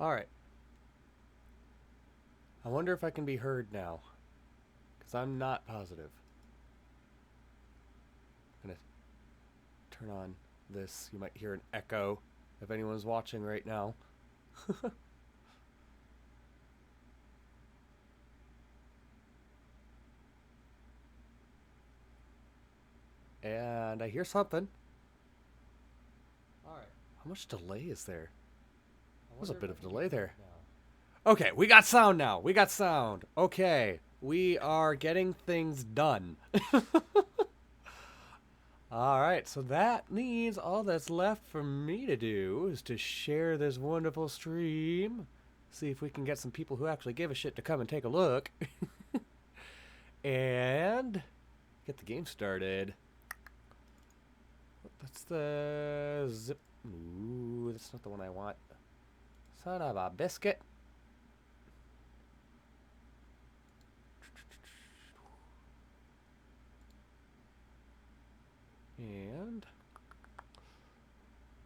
Alright. I wonder if I can be heard now. Because I'm not positive. I'm going to turn on this. You might hear an echo if anyone's watching right now. And I hear something. Alright. How much delay is there? There's a bit of delay there. Okay, we got sound now. We got sound. Okay, we are getting things done. Alright, so that means all that's left for me to do is to share this wonderful stream. See if we can get some people who actually give a shit to come and take a look. And get the game started. That's the zip. Ooh, that's not the one I want. Son of a biscuit. And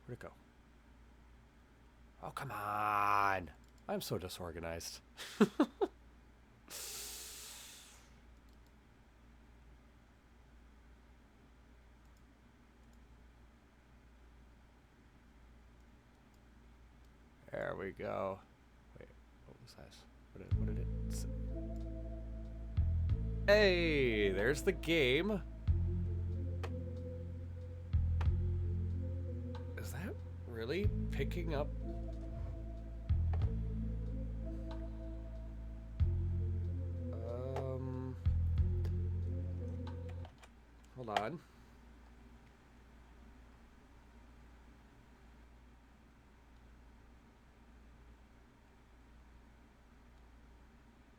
where'd it go? Oh, come on. I'm so disorganized. There we go. Wait, what was that? What did it say? Hey, there's the game. Is that really picking up? Hold on.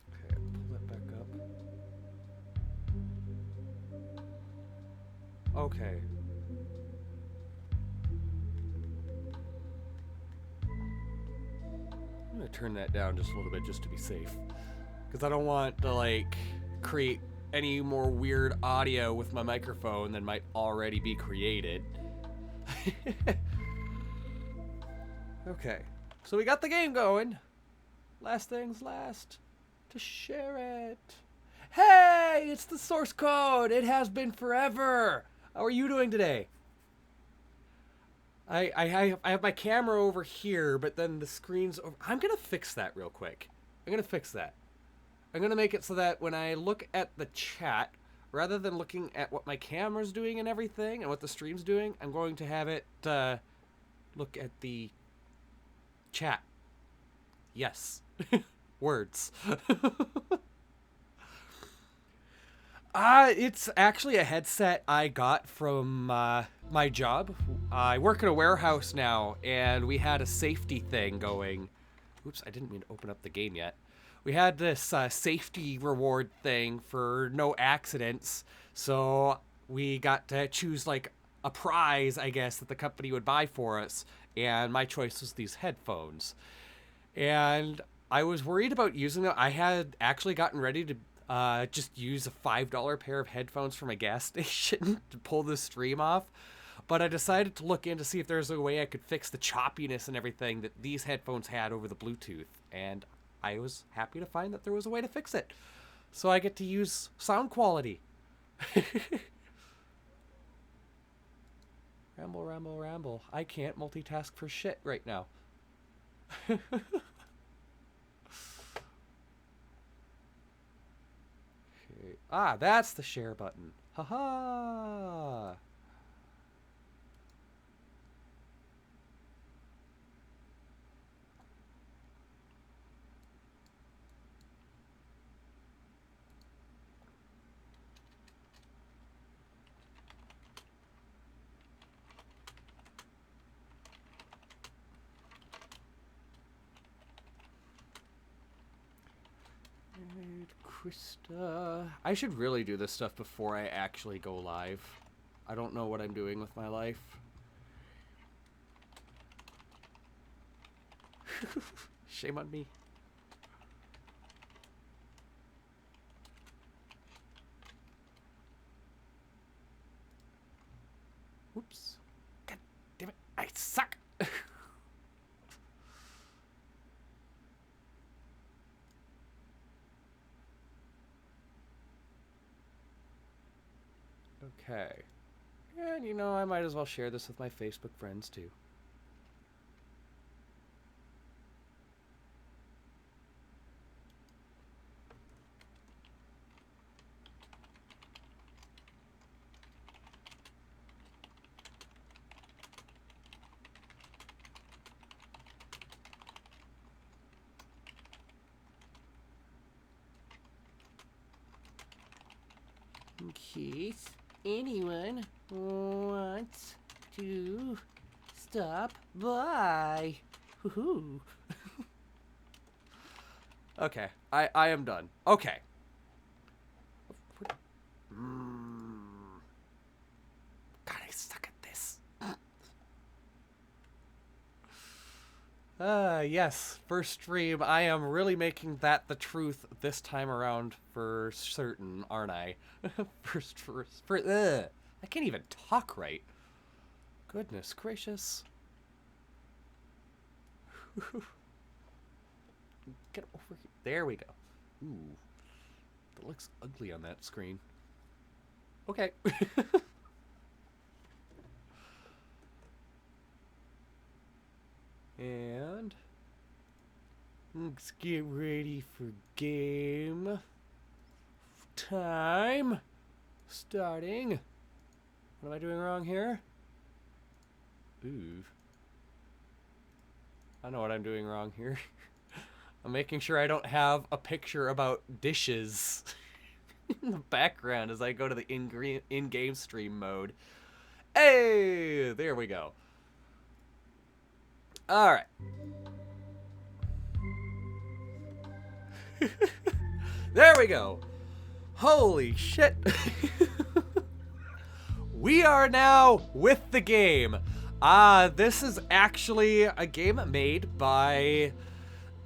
Okay, pull that back up. Okay. I'm gonna turn that down just a little bit just to be safe. Because I don't want to, like, create any more weird audio with my microphone than might already be created. Okay. So we got the game going. Last things last. To share it. Hey, it's the source code. It has been forever. How are you doing today? I have my camera over here, but then the screen's over. I'm going to fix that real quick. I'm going to fix that. I'm going to make it so that when I look at the chat, rather than looking at what my camera's doing and everything and what the stream's doing, I'm going to have it look at the chat. Yes. Words. It's actually a headset I got from my job. I work in a warehouse now, and we had a safety thing going. Oops, I didn't mean to open up the game yet. We had this safety reward thing for no accidents, so we got to choose like a prize, I guess, that the company would buy for us, and my choice was these headphones. And I was worried about using them. I had actually gotten ready to just use a $5 pair of headphones from a gas station to pull the stream off. But I decided to look in to see if there's a way I could fix the choppiness and everything that these headphones had over the Bluetooth. And I was happy to find that there was a way to fix it. So I get to use sound quality. Ramble, ramble, ramble. I can't multitask for shit right now. Ah, that's the share button. Haha. Krista. I should really do this stuff before I actually go live. I don't know what I'm doing with my life. Shame on me. Whoops. God damn it. I suck. Okay. And, you know, I might as well share this with my Facebook friends, too. In case anyone wants to stop by. Woohoo. Okay, I am done. Okay. God, I suck at this. Yes, first stream. I am really making that the truth this time around for certain, aren't I? first, I can't even talk right. Goodness gracious. Get over here. There we go. Ooh. That looks ugly on that screen. Okay. And let's get ready for game time. Starting. What am I doing wrong here? Ooh. I know what I'm doing wrong here. I'm making sure I don't have a picture about dishes in the background as I go to the in-game stream mode. Hey, there we go. All right. There we go. Holy shit. We are now with the game. This is actually a game made by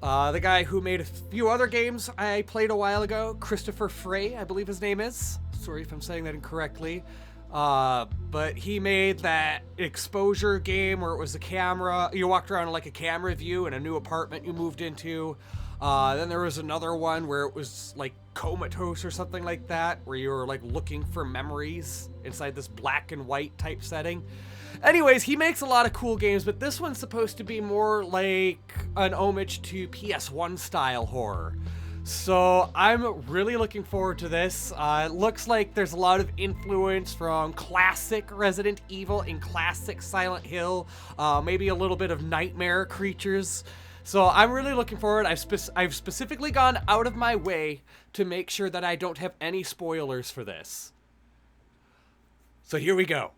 the guy who made a few other games I played a while ago, Christopher Frey, I believe his name is. Sorry if I'm saying that incorrectly. But he made that exposure game where it was a camera. You walked around in like a camera view in a new apartment you moved into. Then there was another one where it was like comatose or something like that, where you were like looking for memories inside this black and white type setting. Anyways, he makes a lot of cool games, but this one's supposed to be more like an homage to PS1 style horror. So I'm really looking forward to this. It looks like there's a lot of influence from classic Resident Evil and classic Silent Hill, maybe a little bit of nightmare creatures. So I'm really looking forward. I've specifically gone out of my way to make sure that I don't have any spoilers for this. So here we go.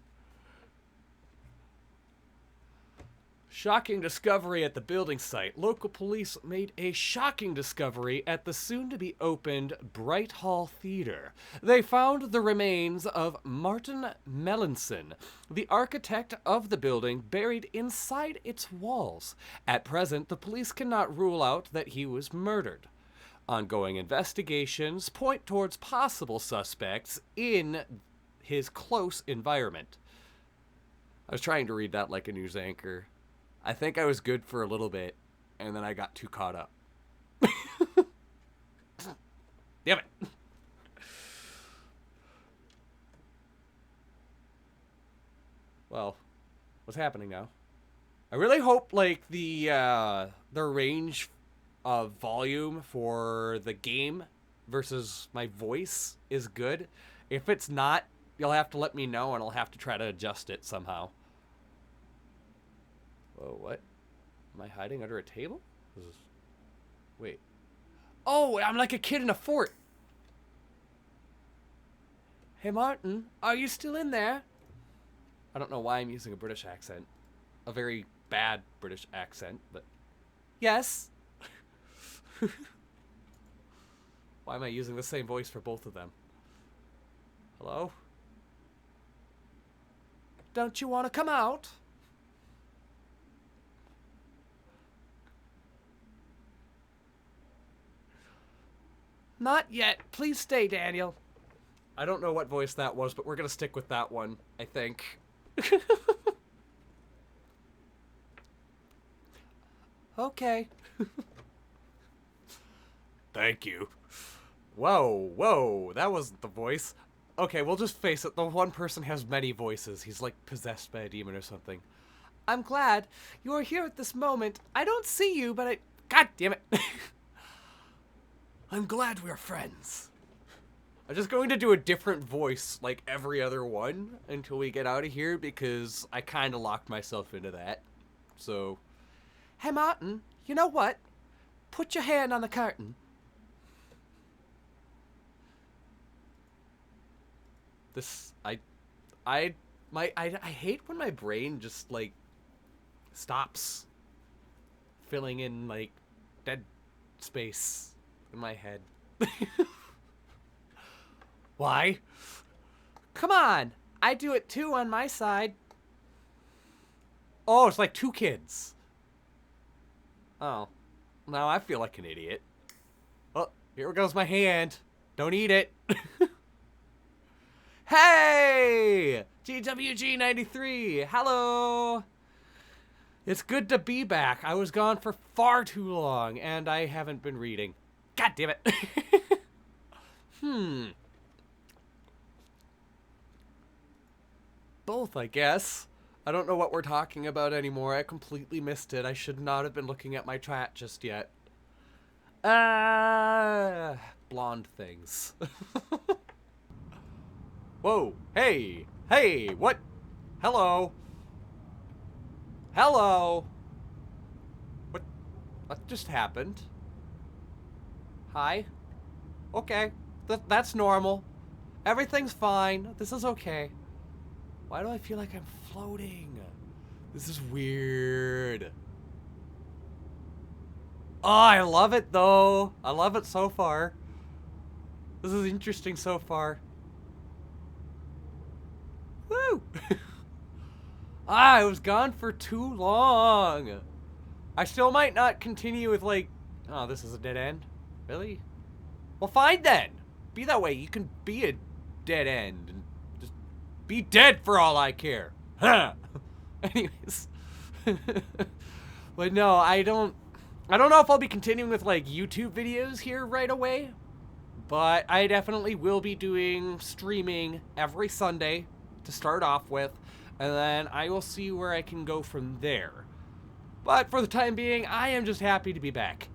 Shocking discovery at the building site. Local police made a shocking discovery at the soon-to-be-opened Bright Hall Theater. They found the remains of Martin Melanson, the architect of the building, buried inside its walls. At present, the police cannot rule out that he was murdered. Ongoing investigations point towards possible suspects in his close environment. I was trying to read that like a news anchor. I think I was good for a little bit, and then I got too caught up. Damn it. Well, what's happening now? I really hope, like, the range of volume for the game versus my voice is good. If it's not, you'll have to let me know, and I'll have to try to adjust it somehow. Whoa, what? Am I hiding under a table? Wait. Oh, I'm like a kid in a fort. Hey, Martin, are you still in there? I don't know why I'm using a British accent. A very bad British accent, but... Yes? Why am I using the same voice for both of them? Hello? Don't you want to come out? Not yet. Please stay, Daniel. I don't know what voice that was, but we're going to stick with that one, I think. Okay. Thank you. Whoa, whoa, that wasn't the voice. Okay, we'll just face it. The one person has many voices. He's like possessed by a demon or something. I'm glad you are here at this moment. I don't see you, but God damn it. I'm glad we're friends. I'm just going to do a different voice like every other one until we get out of here because I kind of locked myself into that. So, hey Martin, you know what? Put your hand on the curtain. I hate when my brain just like stops filling in like dead space in my head. Why? Come on, I do it too on my side. Oh, it's like 2 kids. Oh, now I feel like an idiot. Oh, here goes my hand. Don't eat it. Hey! GWG93, hello! It's good to be back. I was gone for far too long, and I haven't been reading. God damn it. Both, I guess. I don't know what we're talking about anymore. I completely missed it. I should not have been looking at my chat just yet. Blonde things. Whoa. Hey. Hey. What? Hello. Hello. What just happened? Hi. Okay. That's normal. Everything's fine. This is okay. Why do I feel like I'm floating? This is weird. Oh, I love it though. I love it so far. This is interesting so far. Woo! I was gone for too long. I still might not continue with like... Oh, this is a dead end? Really? Well, fine then. Be that way. You can be a dead end. And just be dead for all I care. Huh. Anyways. But no, I don't know if I'll be continuing with like YouTube videos here right away. But I definitely will be doing streaming every Sunday to start off with, and then I will see where I can go from there. But for the time being, I am just happy to be back.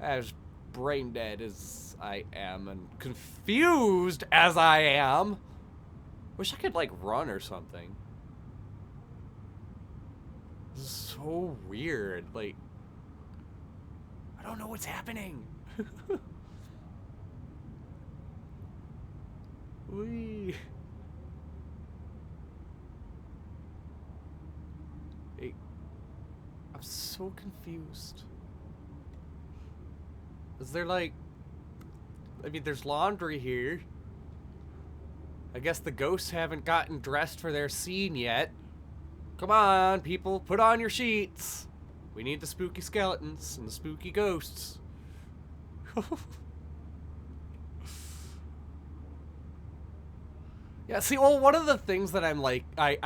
As brain dead as I am, and confused as I am. Wish I could, like, run or something. This is so weird. Like, I don't know what's happening. Wee. I'm so confused. Is there like... I mean, there's laundry here. I guess the ghosts haven't gotten dressed for their scene yet. Come on, people, put on your sheets. We need the spooky skeletons and the spooky ghosts. Yeah, see, well, one of the things that I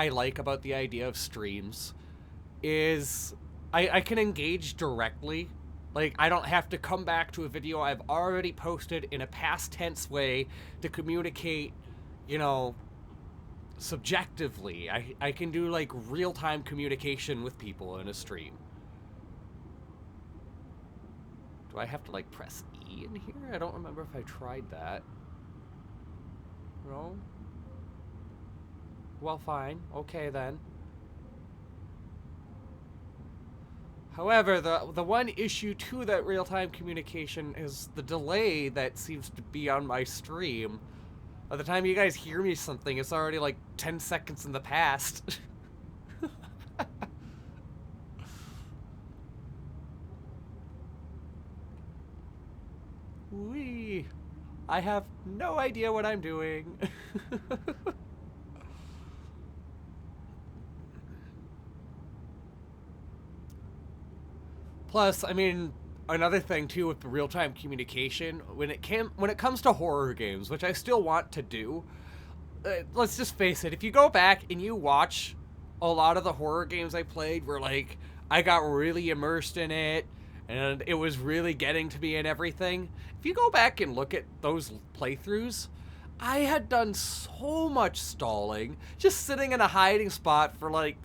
like about the idea of streams is I can engage directly. Like, I don't have to come back to a video I've already posted in a past tense way to communicate, you know, subjectively. I can do, like, real-time communication with people in a stream. Do I have to, like, press E in here? I don't remember if I tried that. No? Well, fine. Okay, then. However, the one issue to that real-time communication is the delay that seems to be on my stream. By the time you guys hear me something, it's already like 10 seconds in the past. Wee. I have no idea what I'm doing. Plus, I mean, another thing too with the real-time communication, when it comes to horror games, which I still want to do, let's just face it, if you go back and you watch a lot of the horror games I played where, like, I got really immersed in it, and it was really getting to me and everything, if you go back and look at those playthroughs, I had done so much stalling, just sitting in a hiding spot for like,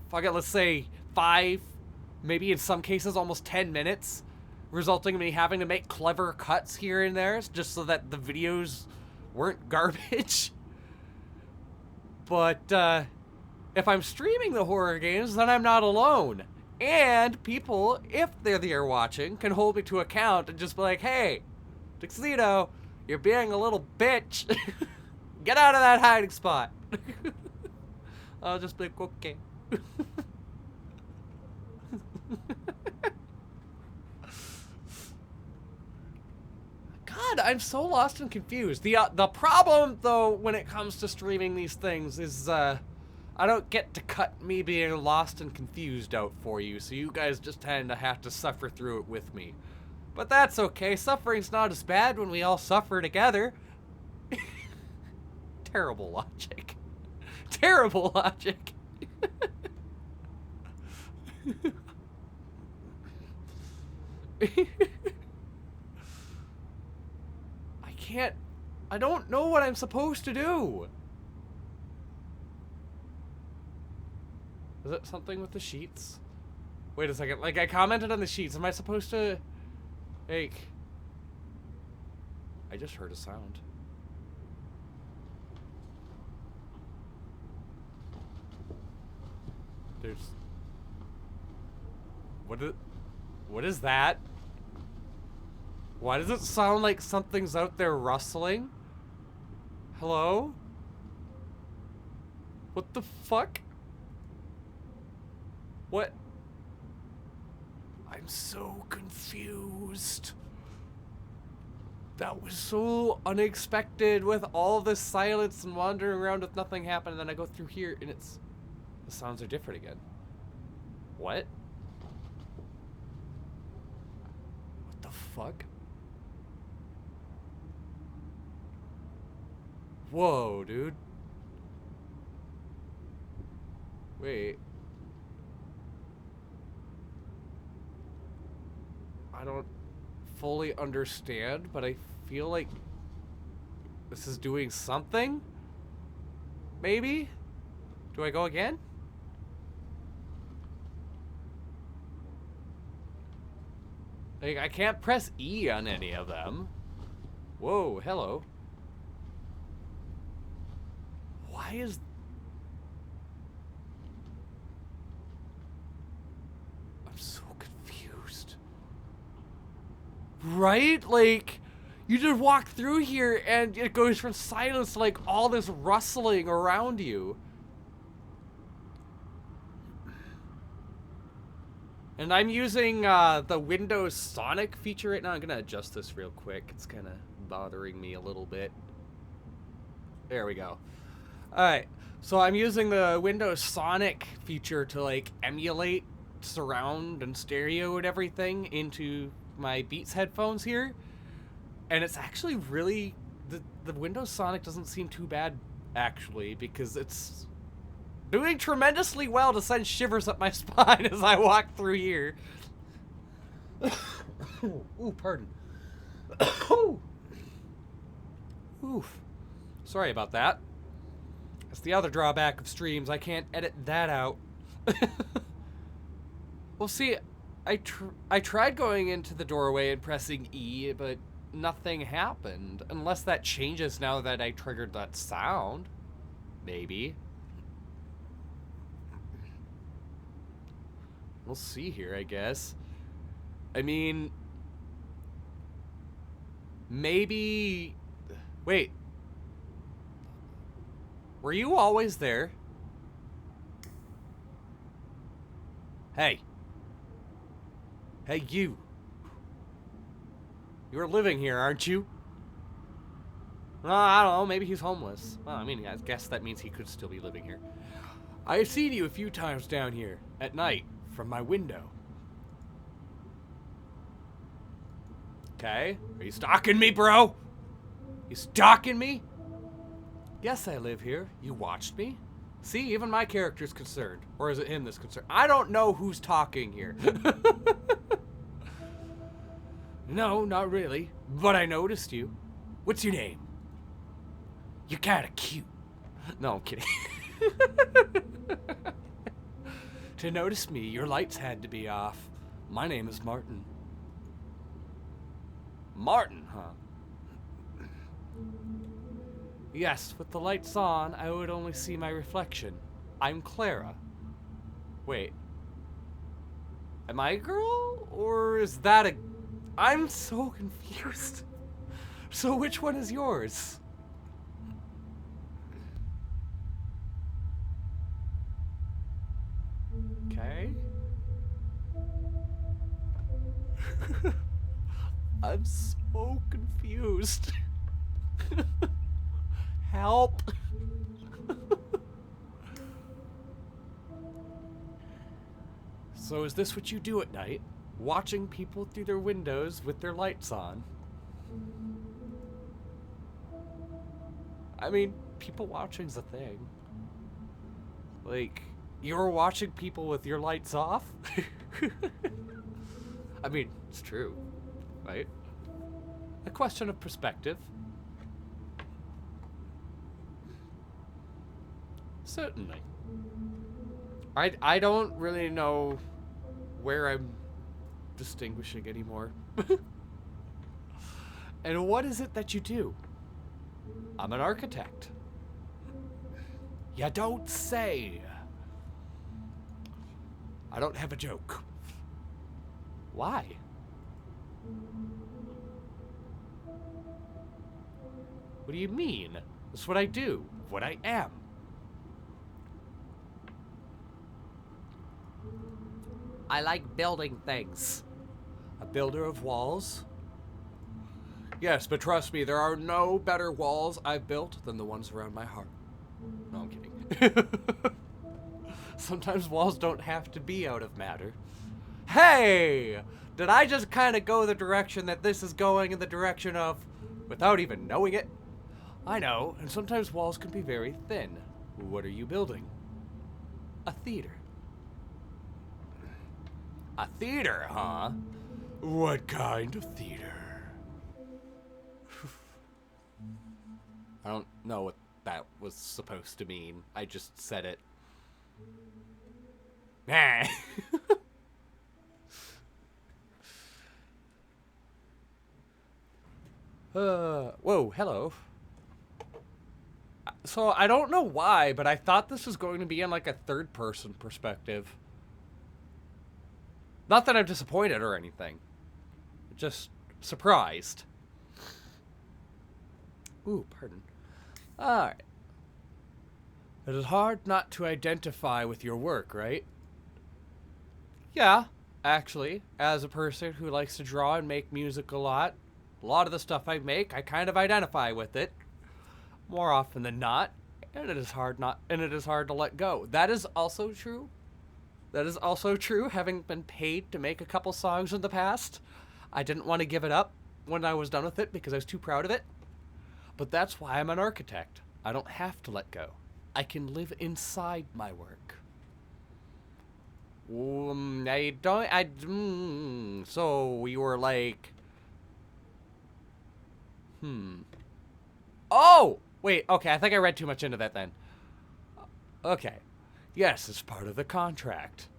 fuck it, let's say 5, maybe in some cases almost 10 minutes, resulting in me having to make clever cuts here and there just so that the videos weren't garbage. But if I'm streaming the horror games, then I'm not alone. And people, if they're there watching, can hold me to account and just be like, hey, Tuxedo, you're being a little bitch. Get out of that hiding spot. I'll just be like, okay. God, I'm so lost and confused. The problem, though, when it comes to streaming these things is, I don't get to cut me being lost and confused out for you, so you guys just tend to have to suffer through it with me. But that's okay. Suffering's not as bad when we all suffer together. Terrible logic. Terrible logic. I don't know what I'm supposed to do. Is it something with the sheets? Wait a second. Like, I commented on the sheets. Am I supposed to... Like... I just heard a sound. There's... What is that? Why does it sound like something's out there rustling? Hello? What the fuck? What? I'm so confused. That was so unexpected with all this silence and wandering around with nothing happening. And then I go through here and it's... The sounds are different again. What? What the fuck? Whoa, dude. Wait. I don't fully understand, but I feel like this is doing something? Maybe? Do I go again? Like, I can't press E on any of them. Whoa, hello. Why is... I'm so confused. Right? Like, you just walk through here and it goes from silence to like all this rustling around you. And I'm using the Windows Sonic feature right now. I'm gonna adjust this real quick. It's kind of bothering me a little bit. There we go. Alright, so I'm using the Windows Sonic feature to like emulate surround and stereo and everything into my Beats headphones here. And it's actually really, the Windows Sonic doesn't seem too bad actually, because it's doing tremendously well to send shivers up my spine as I walk through here. Ooh, pardon. Oof. Sorry about that. That's the other drawback of streams. I can't edit that out. Well, see, I tried going into the doorway and pressing E, but nothing happened. Unless that changes now that I triggered that sound. Maybe. We'll see here, I guess. I mean... Maybe... Wait. Were you always there? Hey. Hey, you. You're living here, aren't you? Well, I don't know. Maybe he's homeless. Well, I mean, I guess that means he could still be living here. I've seen you a few times down here at night from my window. Okay. Are you stalking me, bro? You stalking me? Yes, I live here. You watched me? See, even my character's concerned. Or is it him that's concerned? I don't know who's talking here. No, not really. But I noticed you. What's your name? You're kinda cute. No, I'm kidding. To notice me, your lights had to be off. My name is Martin. Martin, huh? Yes, with the lights on, I would only see my reflection. I'm Clara. Wait. Am I a girl? Or is that a... I'm so confused. So which one is yours? Okay. I'm so confused. Help. So is this what you do at night? Watching people through their windows with their lights on? I mean, people watching's a thing. Like, you're watching people with your lights off? I mean, it's true, right? A question of perspective. Certainly. I don't really know where I'm distinguishing anymore. And what is it that you do? I'm an architect. You don't say. I don't have a joke. Why? What do you mean? That's what I do. What I am. I like building things. A builder of walls? Yes, but trust me, there are no better walls I've built than the ones around my heart. No, I'm kidding. Sometimes walls don't have to be out of matter. Hey! Did I just kind of go the direction that this is going in the direction of without even knowing it? I know, and sometimes walls can be very thin. What are you building? A theater. A theater, huh? What kind of theater? I don't know what that was supposed to mean. I just said it. Nah. Whoa, hello. So, I don't know why, but I thought this was going to be in like a third-person perspective. Not that I'm disappointed or anything. Just surprised. Ooh, pardon. Alright. It is hard not to identify with your work, right? Yeah, actually, as a person who likes to draw and make music a lot of the stuff I make, I kind of identify with it more often than not, and it is hard to let go. That is also true. That is also true, having been paid to make a couple songs in the past. I didn't want to give it up when I was done with it because I was too proud of it. But that's why I'm an architect. I don't have to let go. I can live inside my work. So we were like... Oh! Wait, okay, I think I read too much into that then. Okay. Yes, it's part of the contract.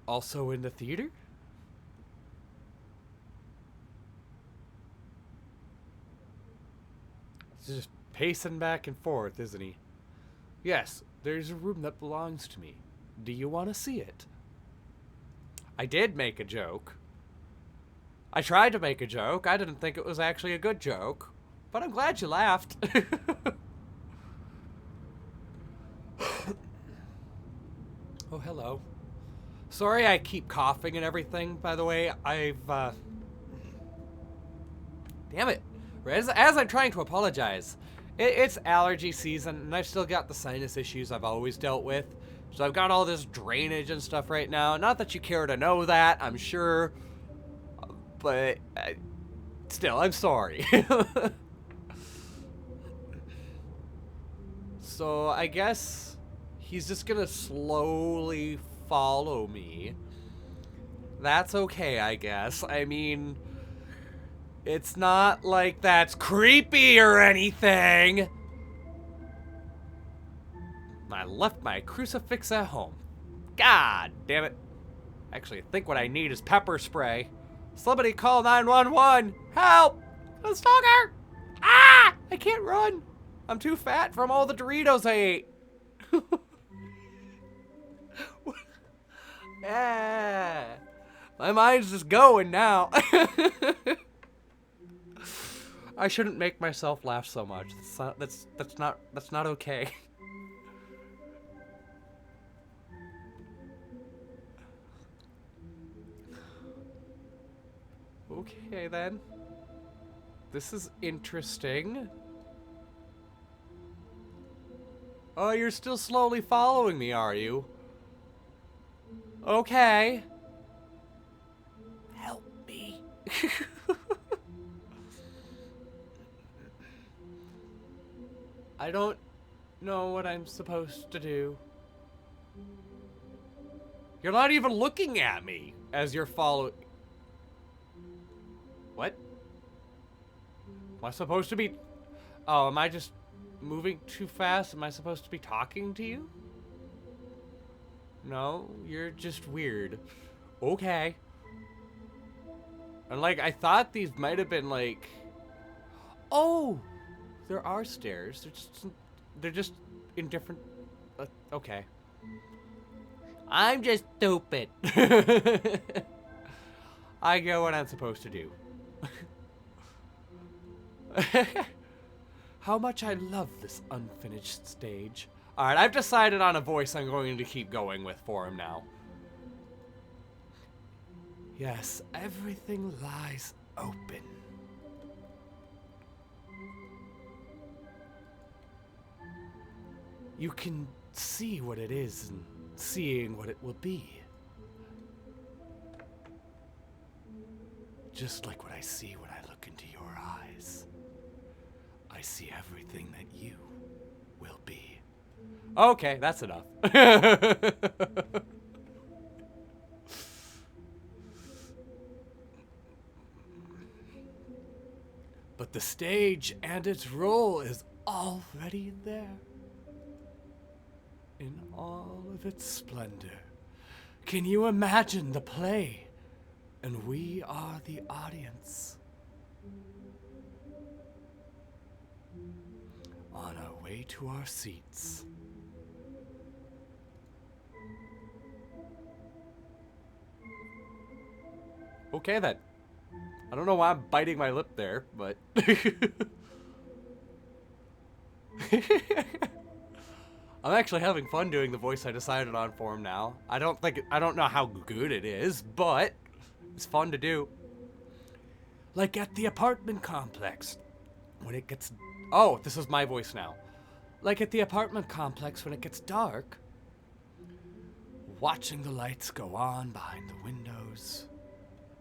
Also in the theater? He's just pacing back and forth, isn't he? Yes, there's a room that belongs to me. Do you want to see it? I did make a joke. I tried to make a joke. I didn't think it was actually a good joke. But I'm glad you laughed. Oh, hello. Sorry I keep coughing and everything, by the way. Damn it. As I'm trying to apologize. It's allergy season, and I've still got the sinus issues I've always dealt with. So I've got all this drainage and stuff right now. Not that you care to know that, I'm sure. But still, I'm sorry. So I guess he's just gonna slowly follow me. That's okay, I guess. I mean, it's not like that's creepy or anything. I left my crucifix at home. God damn it. Actually, I think what I need is pepper spray. Somebody call 911. Help! A stalker! Ah! I can't run. I'm too fat from all the Doritos I ate. Ah, my mind's just going now. I shouldn't make myself laugh so much. That's not okay. Okay then. This is interesting. Oh, you're still slowly following me, are you? Okay. Help me. I don't know what I'm supposed to do. You're not even looking at me as you're following. What? Am I supposed to be... Oh, am I just moving too fast? Am I supposed to be talking to you? No, you're just weird. Okay. And like, I thought these might have been like... Oh! There are stairs. They're just in different... okay. I'm just stupid. I get what I'm supposed to do. How much I love this unfinished stage. Alright, I've decided on a voice I'm going to keep going with for him now. Yes, everything lies open. You can see what it is and seeing what it will be. Just like what I see when I look into your eyes. I see everything that you will be. Okay, that's enough. But the stage and its role is already there. In all of its splendor. Can you imagine the play? And we are the audience. On our way to our seats. Okay then. I don't know why I'm biting my lip there, but... I'm actually having fun doing the voice I decided on for him now. I don't know how good it is, but it's fun to do. Like at the apartment complex, when it gets... Oh, this is my voice now. Like at the apartment complex when it gets dark, watching the lights go on behind the windows,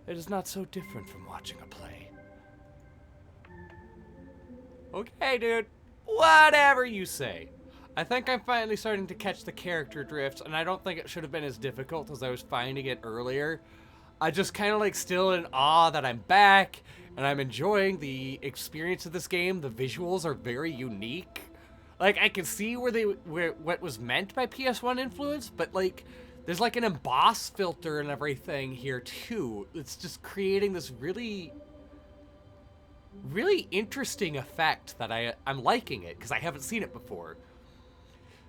it is not so different from watching a play. Okay, dude. Whatever you say. I think I'm finally starting to catch the character drift, and I don't think it should have been as difficult as I was finding it earlier. I just kind of like still in awe that I'm back, and I'm enjoying the experience of this game. The visuals are very unique. Like, I can see what was meant by PS1 influence, but like, there's like an emboss filter and everything here too. It's just creating this really interesting effect that I'm liking it, because I haven't seen it before.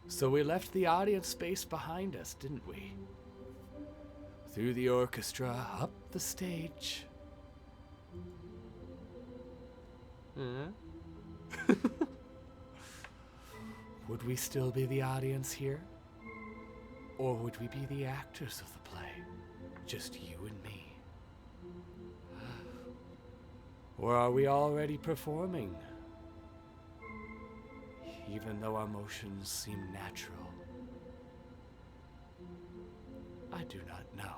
So we left the audience space behind us, didn't we? Through the orchestra, up the stage. Would we still be the audience here? Or would we be the actors of the play? Just you and me? Or are we already performing? Even though our motions seem natural. I do not know.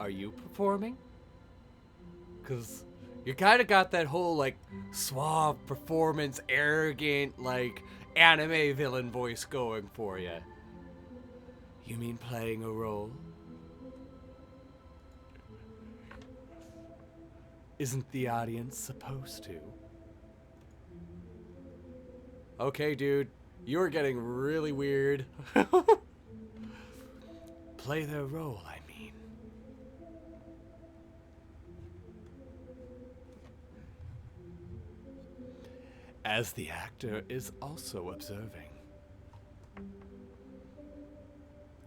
Are you performing? Because you kind of got that whole, like, suave performance, arrogant, like, anime villain voice going for you. You mean playing a role? Isn't the audience supposed to? Okay, dude. You're getting really weird. Play their role, I mean. As the actor is also observing.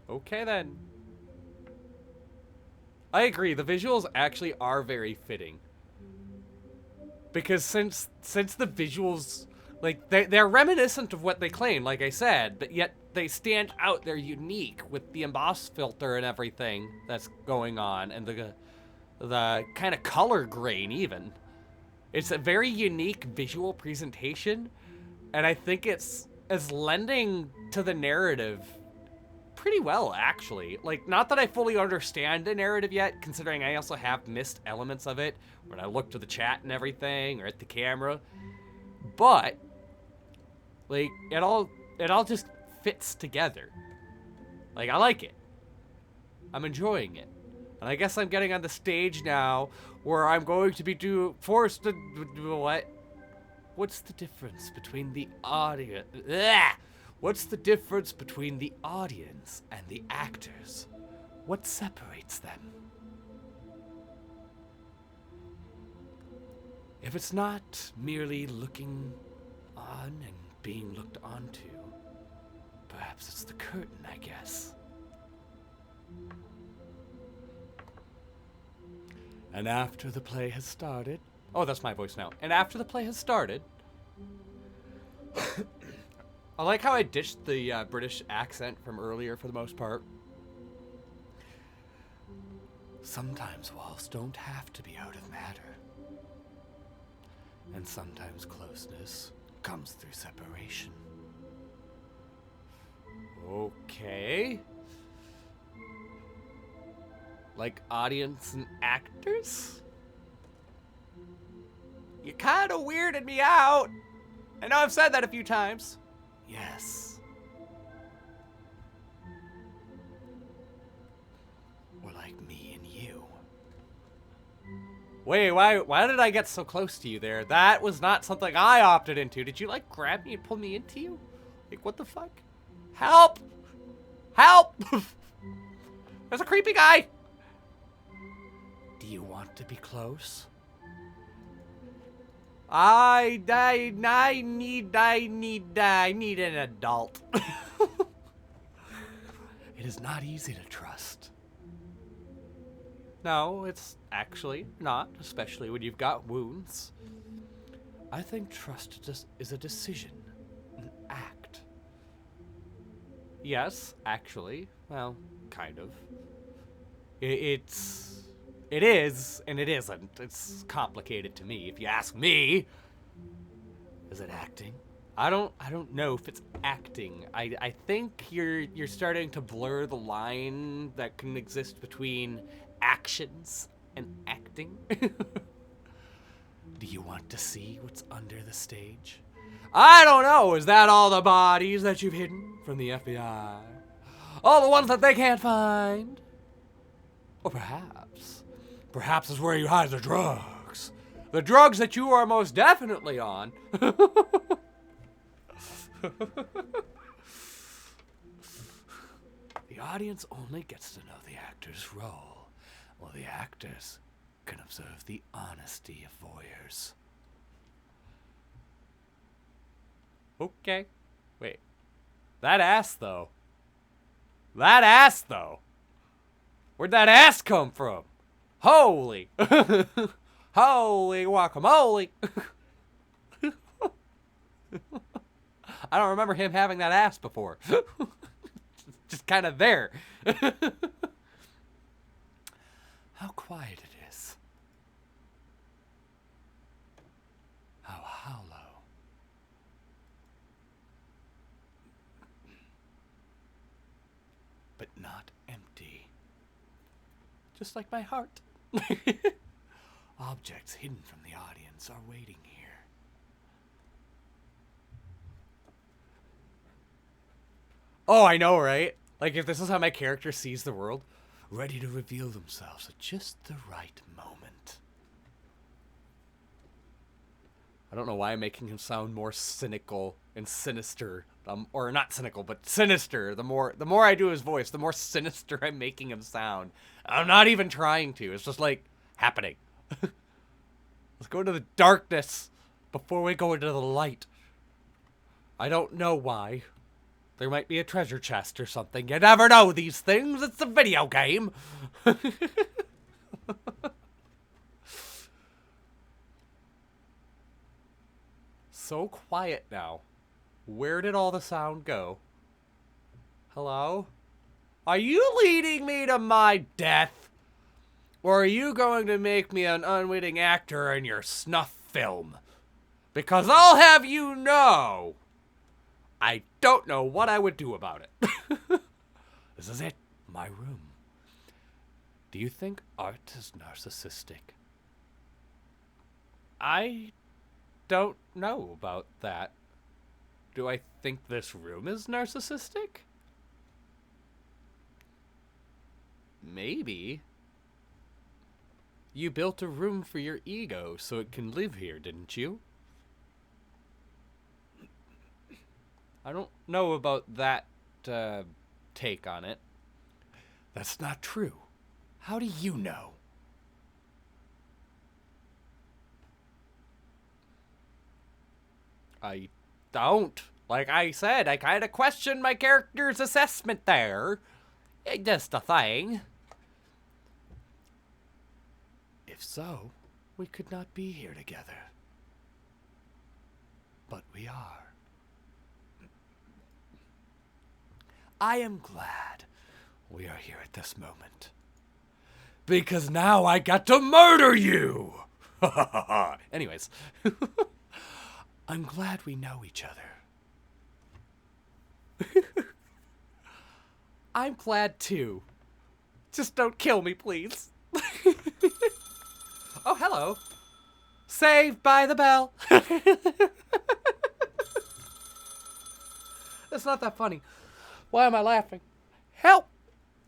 Okay, then. I agree, the visuals actually are very fitting. Because since the visuals, like, they're reminiscent of what they claim, like I said, but yet they stand out, they're unique with the emboss filter and everything that's going on, and the kind of color grain even. It's a very unique visual presentation, and I think it's lending to the narrative pretty well, actually. Like, not that I fully understand the narrative yet, considering I also have missed elements of it when I look to the chat and everything, or at the camera. But, like, it all just fits together. Like, I like it. I'm enjoying it. And I guess I'm getting on the stage now where I'm going to be forced to do what? What's the difference between the audience? What's the difference between the audience and the actors? What separates them? If it's not merely looking on and being looked onto, perhaps it's the curtain, I guess. And after the play has started... Oh, that's my voice now. And after the play has started... I like how I ditched the British accent from earlier for the most part. Sometimes walls don't have to be out of matter. And sometimes closeness comes through separation. Okay. Like audience and actors? You kind of weirded me out. I know I've said that a few times. Yes. Or like me and you. Wait, why did I get so close to you there? That was not something I opted into. Did you like grab me and pull me into you? Like, what the fuck? Help! Help! There's a creepy guy! Do you want to be close? I need an adult. It is not easy to trust. No, it's actually not, especially when you've got wounds. I think trust is a decision, an act. Yes, actually. Well, kind of. It is, and it isn't. It's complicated to me, if you ask me. Is it acting? I don't know if it's acting. I think you're starting to blur the line that can exist between actions and acting. Do you want to see what's under the stage? I don't know. Is that all the bodies that you've hidden from the FBI? All the ones that they can't find? Or perhaps is where you hide the drugs. The drugs that you are most definitely on. The audience only gets to know the actor's role, while the actors can observe the honesty of voyeurs. Okay. Wait. That ass, though. Where'd that ass come from? Holy. Holy guacamole. I don't remember him having that ass before. Just kind of there. How quiet it is. How hollow. But not empty. Just like my heart. Objects hidden from the audience are waiting here. Oh, I know, right? Like, if this is how my character sees the world, ready to reveal themselves at just the right moment. I don't know why I'm making him sound more cynical and sinister. Or not cynical, but sinister. The more I do his voice, the more sinister I'm making him sound. I'm not even trying to. It's just like happening. Let's go into the darkness before we go into the light. I don't know why. There might be a treasure chest or something. You never know these things. It's a video game. So quiet now. Where did all the sound go? Hello? Are you leading me to my death? Or are you going to make me an unwitting actor in your snuff film? Because I'll have you know, I don't know what I would do about it. This is it. My room. Do you think art is narcissistic? I don't know about that. Do I think this room is narcissistic? Maybe. You built a room for your ego so it can live here, didn't you? I don't know about that take on it. That's not true. How do you know? I don't. Like I said, I kind of questioned my character's assessment there. Just a thing. If so, we could not be here together. But we are. I am glad we are here at this moment. Because now I got to murder you! Anyways. I'm glad we know each other. I'm glad too. Just don't kill me, please. Oh, hello. Saved by the bell. That's not that funny. Why am I laughing? Help!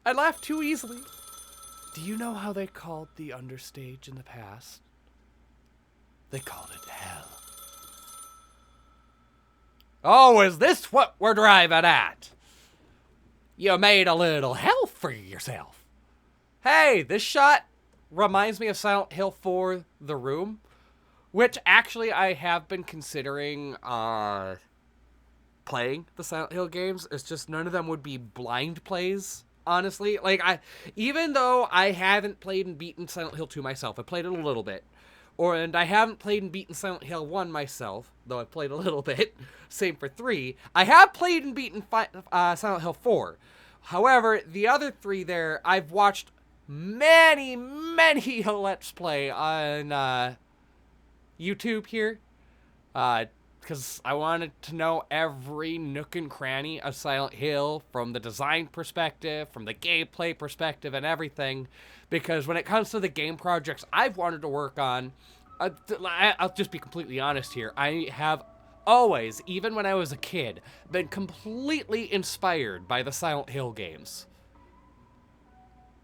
I laugh too easily. Do you know how they called the understage in the past? They called it hell. Oh, is this what we're driving at? You made a little hell for yourself. Hey, this shot reminds me of Silent Hill 4, The Room, which actually I have been considering playing the Silent Hill games. It's just none of them would be blind plays, honestly. Like, even though I haven't played and beaten Silent Hill 2 myself, I played it a little bit. And I haven't played and beaten Silent Hill 1 myself, though I've played a little bit. Same for 3. I have played and beaten Silent Hill 4. However, the other 3 there, I've watched many Let's Play on YouTube here. Because I wanted to know every nook and cranny of Silent Hill from the design perspective, from the gameplay perspective, and everything. Because when it comes to the game projects I've wanted to work on, I'll just be completely honest here. I have always, even when I was a kid, been completely inspired by the Silent Hill games.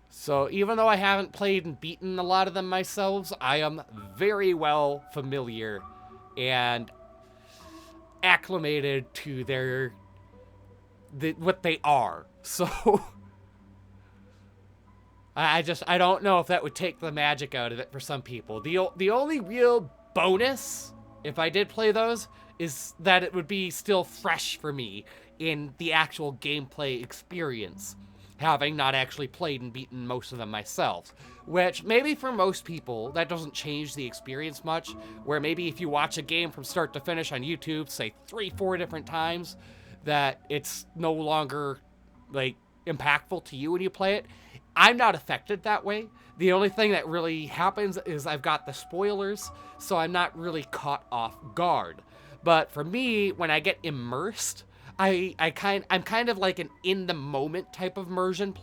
So even though I haven't played and beaten a lot of them myself, I am very well familiar and acclimated to what they are. So I don't know if that would take the magic out of it for some people. The only real bonus, if I did play those, is that it would be still fresh for me in the actual gameplay experience, having not actually played and beaten most of them myself. Which, maybe for most people, that doesn't change the experience much, where maybe if you watch a game from start to finish on YouTube, say 3-4 different times, that it's no longer, like, impactful to you when you play it. I'm not affected that way. The only thing that really happens is I've got the spoilers, so I'm not really caught off guard. But for me, when I get immersed, I'm kind of like an in-the-moment type of immersion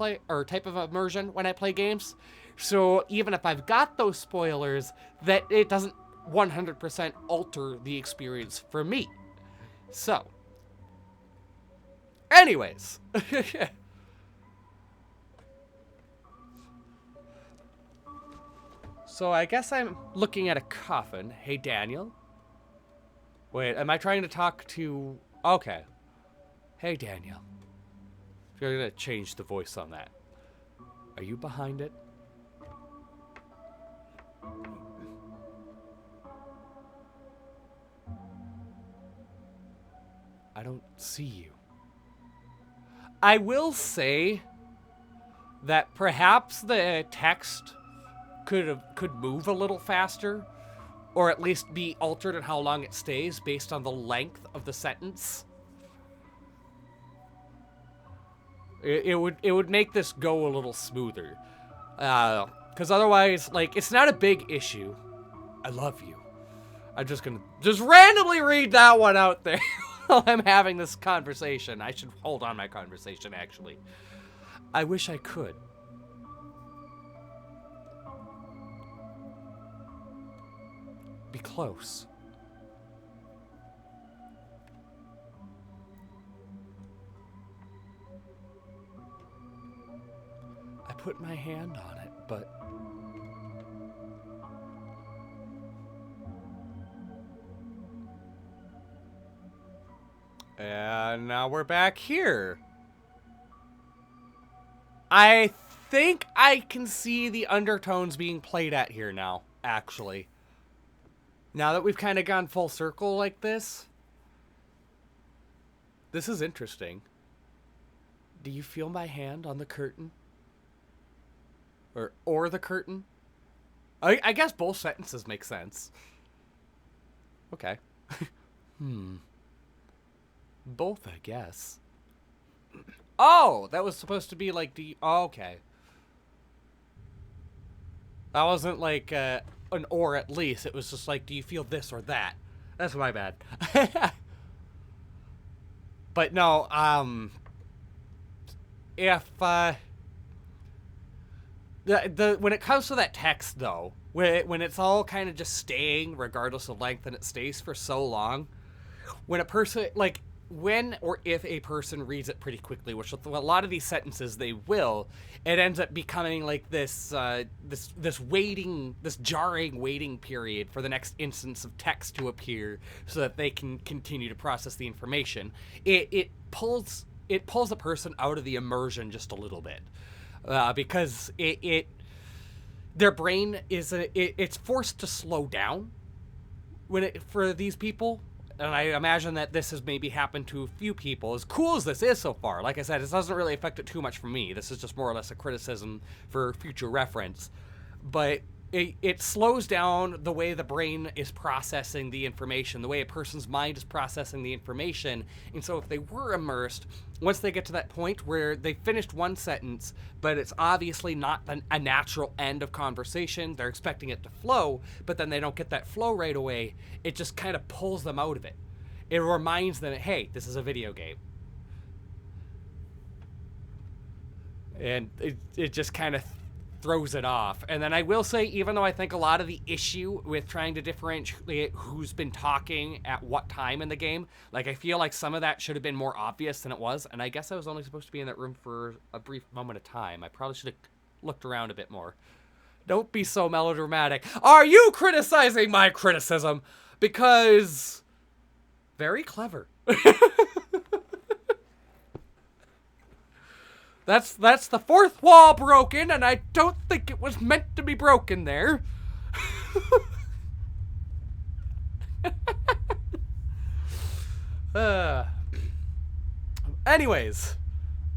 when I play games. So even if I've got those spoilers, that it doesn't 100% alter the experience for me. So, Anyways. So I guess I'm looking at a coffin. Hey, Daniel. Wait, am I trying to talk to... Okay. Hey, Daniel. You're gonna change the voice on that. Are you behind it? I don't see you. I will say that perhaps the text could move a little faster, or at least be altered in how long it stays based on the length of the sentence. It would make this go a little smoother, because otherwise, like, it's not a big issue. I love you. I'm just gonna randomly read that one out there while I'm having this conversation. I should hold on my conversation, actually. I wish I could. Be close. I put my hand on it, but... And now we're back here. I think I can see the undertones being played at here now, actually. Now that we've kind of gone full circle like this. This is interesting. Do you feel my hand on the curtain? Or the curtain? I guess both sentences make sense. Okay. Both, I guess. Oh, that was supposed to be like oh, okay. That wasn't like an or at least. It was just like, do you feel this or that? That's my bad. But no, if when it comes to that text though, when it's all kind of just staying regardless of length and it stays for so long, when a person when or if a person reads it pretty quickly, which a lot of these sentences they will, it ends up becoming like this this jarring waiting period for the next instance of text to appear so that they can continue to process the information. It pulls a person out of the immersion just a little bit, because their brain it's forced to slow down for these people. And I imagine that this has maybe happened to a few people. As cool as this is so far, like I said, it doesn't really affect it too much for me. This is just more or less a criticism for future reference. But it slows down the way the brain is processing the information, the way a person's mind is processing the information. And so if they were immersed, once they get to that point where they finished one sentence, but it's obviously not a natural end of conversation, they're expecting it to flow, but then they don't get that flow right away, it just kind of pulls them out of it. It reminds them, hey, this is a video game. And it just kind of throws it off. And then I will say, even though I think a lot of the issue with trying to differentiate who's been talking at what time in the game, like, I feel like some of that should have been more obvious than it was. And I guess I was only supposed to be in that room for a brief moment of time. I probably should have looked around a bit more. Don't be so melodramatic. Are you criticizing my criticism? Because very clever. That's the fourth wall broken, and I don't think it was meant to be broken there. Anyways,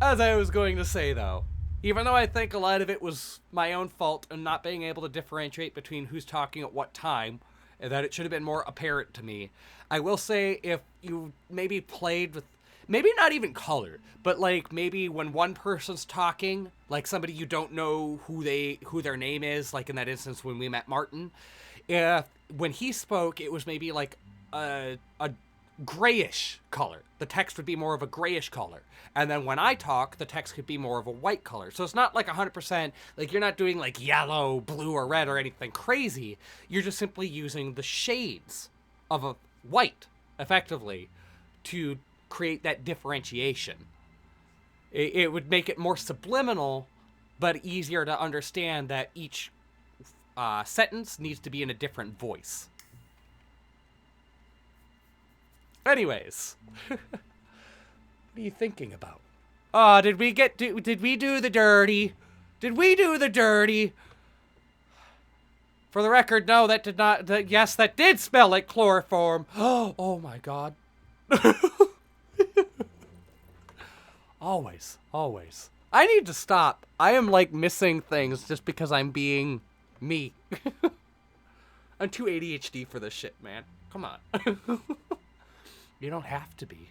as I was going to say though, even though I think a lot of it was my own fault in not being able to differentiate between who's talking at what time, and that it should have been more apparent to me, I will say if you maybe played with, maybe not even color, but like maybe when one person's talking, like somebody you don't know who their name is, like in that instance when we met Martin, if when he spoke it was maybe like a grayish color. The text would be more of a grayish color. And then when I talk, the text could be more of a white color. So it's not like 100%, like you're not doing like yellow, blue, or red or anything crazy. You're just simply using the shades of a white, effectively, to create that differentiation. It would make it more subliminal, but easier to understand that each sentence needs to be in a different voice. Anyways, what are you thinking about? Oh, did we do the dirty? Did we do the dirty? For the record, no, that did not. Yes, that did smell like chloroform. Oh my god. Always, always. I need to stop. I am like missing things just because I'm being me. I'm too ADHD for this shit, man. Come on. You don't have to be.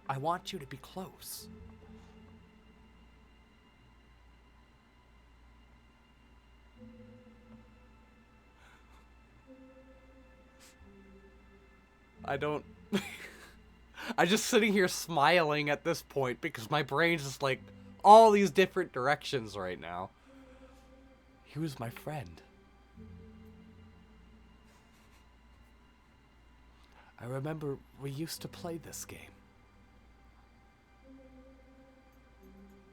I want you to be close. I don't... I'm just sitting here smiling at this point because my brain's just like all these different directions right now. He was my friend. I remember we used to play this game.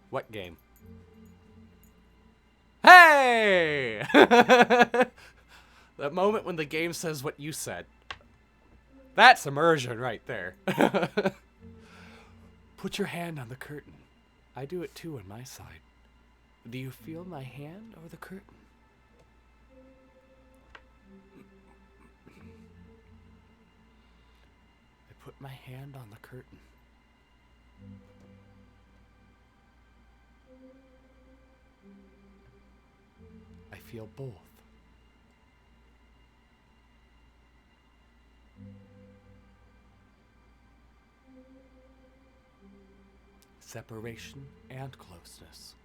What game? Hey! That moment when the game says what you said. That's immersion right there. Put your hand on the curtain. I do it too on my side. Do you feel my hand or the curtain? I put my hand on the curtain. I feel both. Separation and closeness.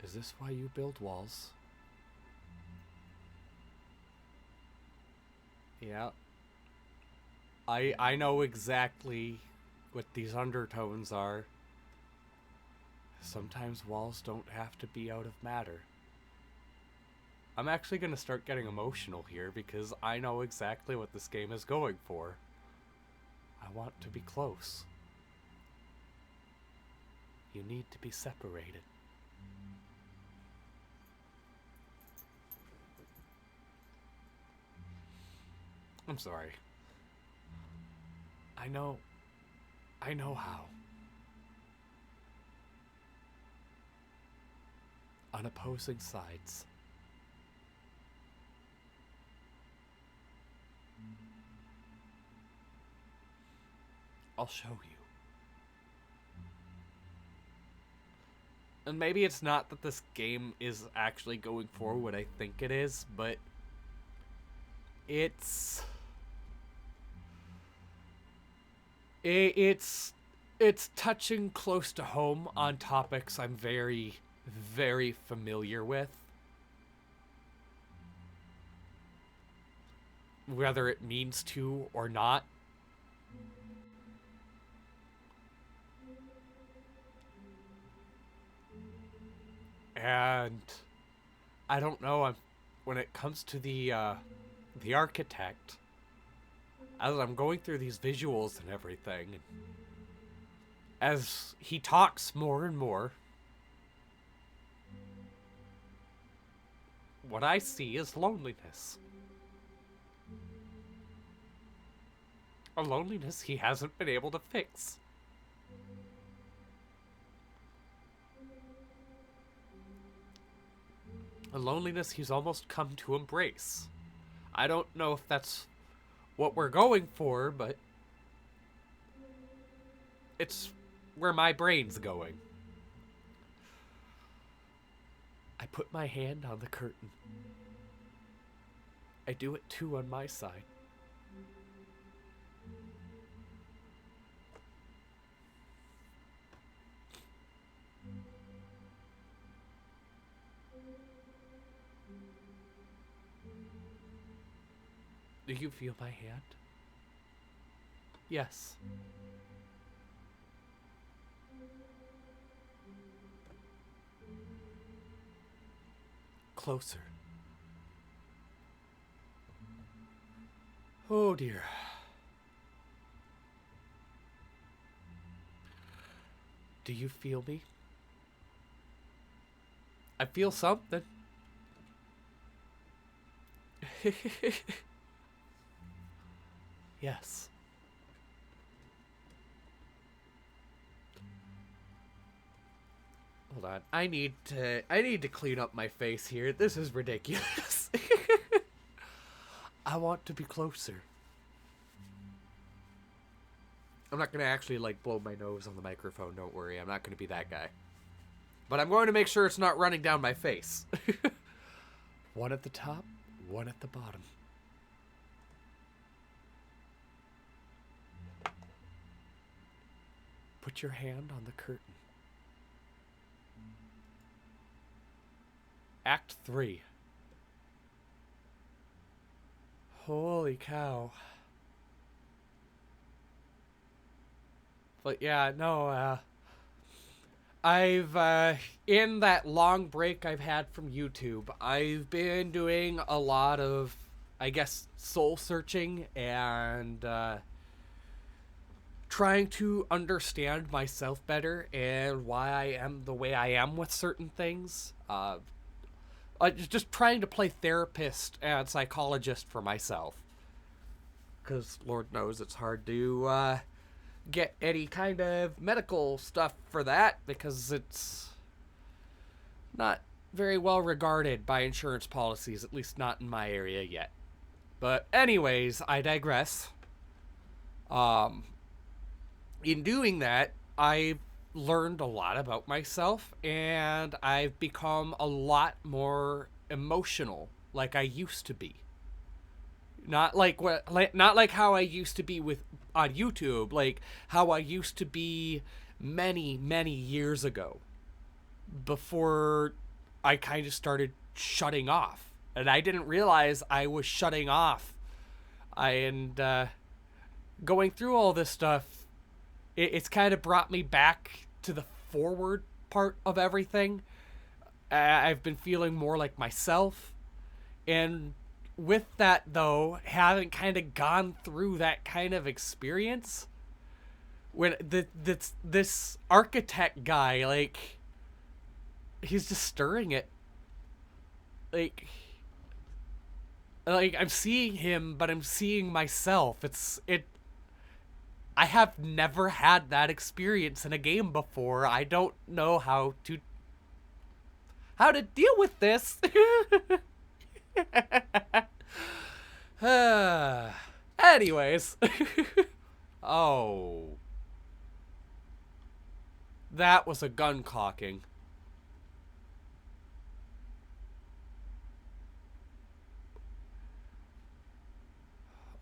Is this why you build walls? Yeah. I know exactly what these undertones are. Sometimes walls don't have to be out of matter. I'm actually going to start getting emotional here because I know exactly what this game is going for. I want to be close. You need to be separated. I'm sorry. I know how. On opposing sides. I'll show you. And maybe it's not that this game is actually going for what I think it is, but it's touching close to home on topics I'm very, very familiar with. Whether it means to or not. And I don't know, when it comes to the architect, as I'm going through these visuals and everything, as he talks more and more, what I see is loneliness. A loneliness he hasn't been able to fix. A loneliness he's almost come to embrace. I don't know if that's what we're going for, but it's where my brain's going. I put my hand on the curtain. I do it too on my side. Do you feel my hand? Yes. closer. Oh dear. Do you feel me? I feel something. Yes. Hold on. I need to clean up my face here. This is ridiculous. I want to be closer. I'm not gonna actually like blow my nose on the microphone, don't worry. I'm not gonna be that guy. But I'm going to make sure it's not running down my face. One at the top, one at the bottom. Put your hand on the curtain. Act 3. Holy cow. But yeah, no, I've, in that long break I've had from YouTube, I've been doing a lot of, I guess, soul searching and, trying to understand myself better and why I am the way I am with certain things. Just trying to play therapist and psychologist for myself. Because Lord knows it's hard to, get any kind of medical stuff for that because it's not very well regarded by insurance policies, at least not in my area yet. But anyways, I digress. In doing that, I've learned a lot about myself and I've become a lot more emotional like I used to be. Not like how I used to be on YouTube, like how I used to be many, many years ago before I kind of started shutting off. And I didn't realize I was shutting off. And going through all this stuff, it's kind of brought me back to the forward part of everything. I've been feeling more like myself. And with that, though, having kind of gone through that kind of experience, when this architect guy, like, he's just stirring it. Like I'm seeing him, but I'm seeing myself. I have never had that experience in a game before. I don't know how to deal with this. Anyways. Oh. That was a gun cocking.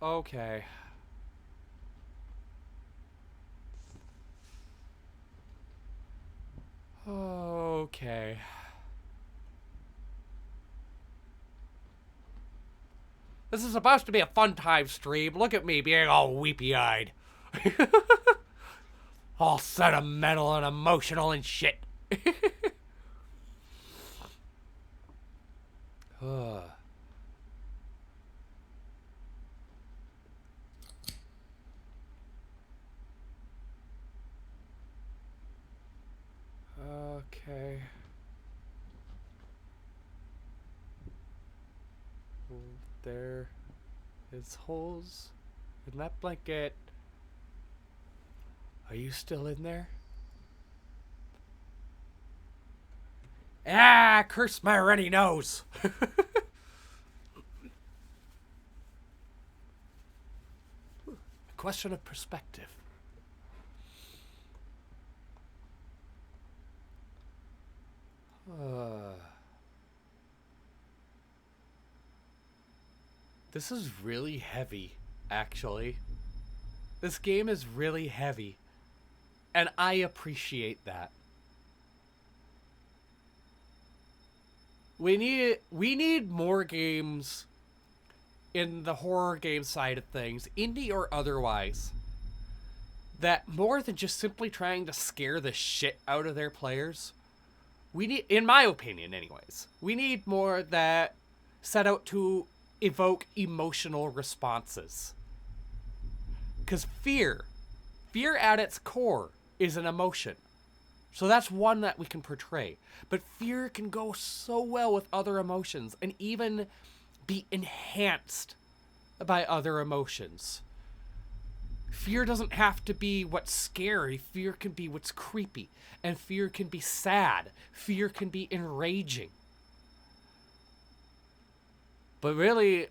Okay. Okay. This is supposed to be a fun time stream. Look at me being all weepy-eyed. All sentimental and emotional and shit. Okay. There is holes in that blanket. Are you still in there? Ah, curse my runny nose. A question of perspective. This is really heavy, actually. This game is really heavy, and I appreciate that. We need more games in the horror game side of things, indie or otherwise, that more than just simply trying to scare the shit out of their players, We need, in my opinion anyways, we need more that set out to evoke emotional responses. Because fear at its core is an emotion. So that's one that we can portray. But fear can go so well with other emotions and even be enhanced by other emotions. Fear doesn't have to be what's scary. Fear can be what's creepy. And fear can be sad. Fear can be enraging. But really,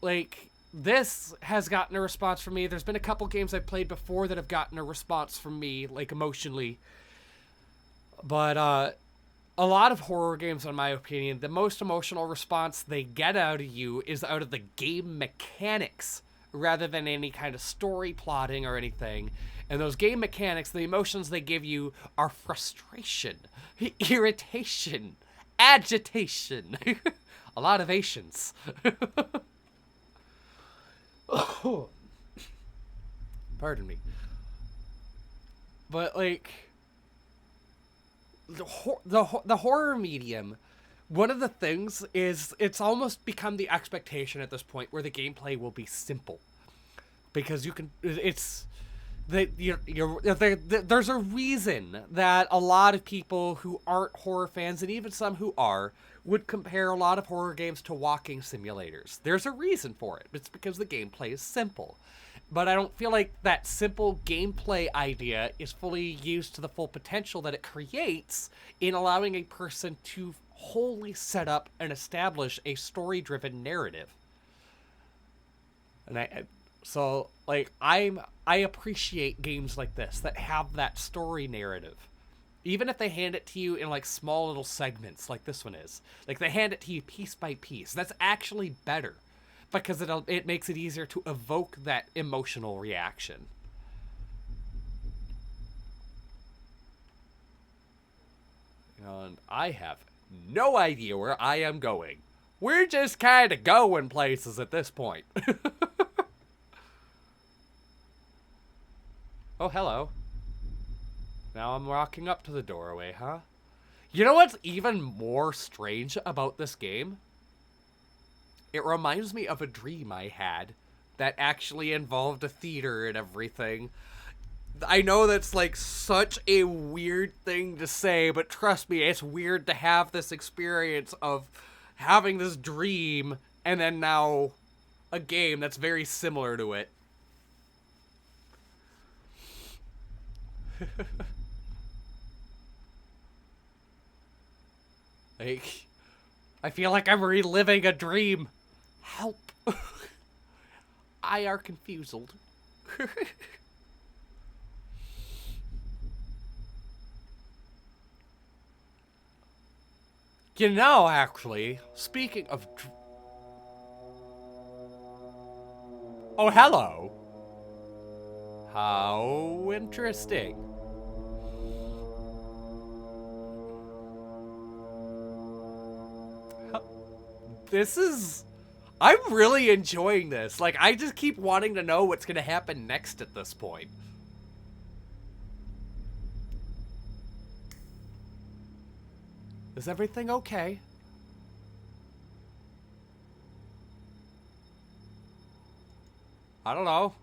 like, this has gotten a response from me. There's been a couple games I've played before that have gotten a response from me, like, emotionally. But, a lot of horror games, in my opinion, the most emotional response they get out of you is out of the game mechanics, rather than any kind of story plotting or anything. And those game mechanics, the emotions they give you are frustration, irritation, agitation, a lot of Asians. Pardon me. But, like, the horror medium, one of the things is it's almost become the expectation at this point where the gameplay will be simple, because you can, it's that there's a reason that a lot of people who aren't horror fans, and even some who are, would compare a lot of horror games to walking simulators. There's a reason for it. It's because the gameplay is simple. But I don't feel like that simple gameplay idea is fully used to the full potential that it creates in allowing a person to wholly set up and establish a story-driven narrative. And I appreciate games like this that have that story narrative. Even if they hand it to you in, like, small little segments, like this one is. Like, they hand it to you piece by piece. That's actually better, because it makes it easier to evoke that emotional reaction. And I have no idea where I am going. We're just kind of going places at this point. Oh, hello. Now I'm walking up to the doorway, huh? You know what's even more strange about this game? It reminds me of a dream I had that actually involved a theater and everything. I know that's, like, such a weird thing to say, but trust me, it's weird to have this experience of having this dream and then now a game that's very similar to it. Like, I feel like I'm reliving a dream. Help. I are confused. You know, actually, speaking of... Oh, hello. How interesting. This is... I'm really enjoying this. Like, I just keep wanting to know what's going to happen next at this point. Is everything okay? I don't know.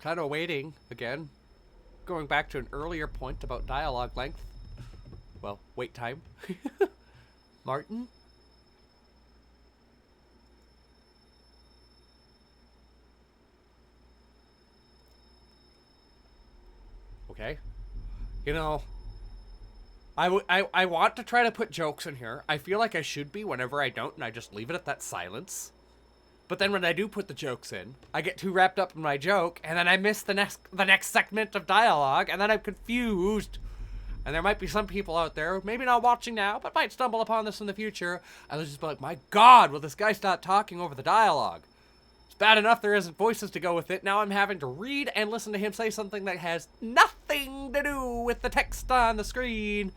Kind of waiting again. Going back to an earlier point about dialogue length. Well, wait time. Martin? Okay. You know, I want to try to put jokes in here. I feel like I should be whenever I don't, and I just leave it at that silence. But then when I do put the jokes in, I get too wrapped up in my joke, and then I miss the next segment of dialogue, and then I'm confused. And there might be some people out there, maybe not watching now, but might stumble upon this in the future, and they'll just be like, my God, will this guy stop talking over the dialogue? It's bad enough there isn't voices to go with it. Now I'm having to read and listen to him say something that has nothing to do with the text on the screen.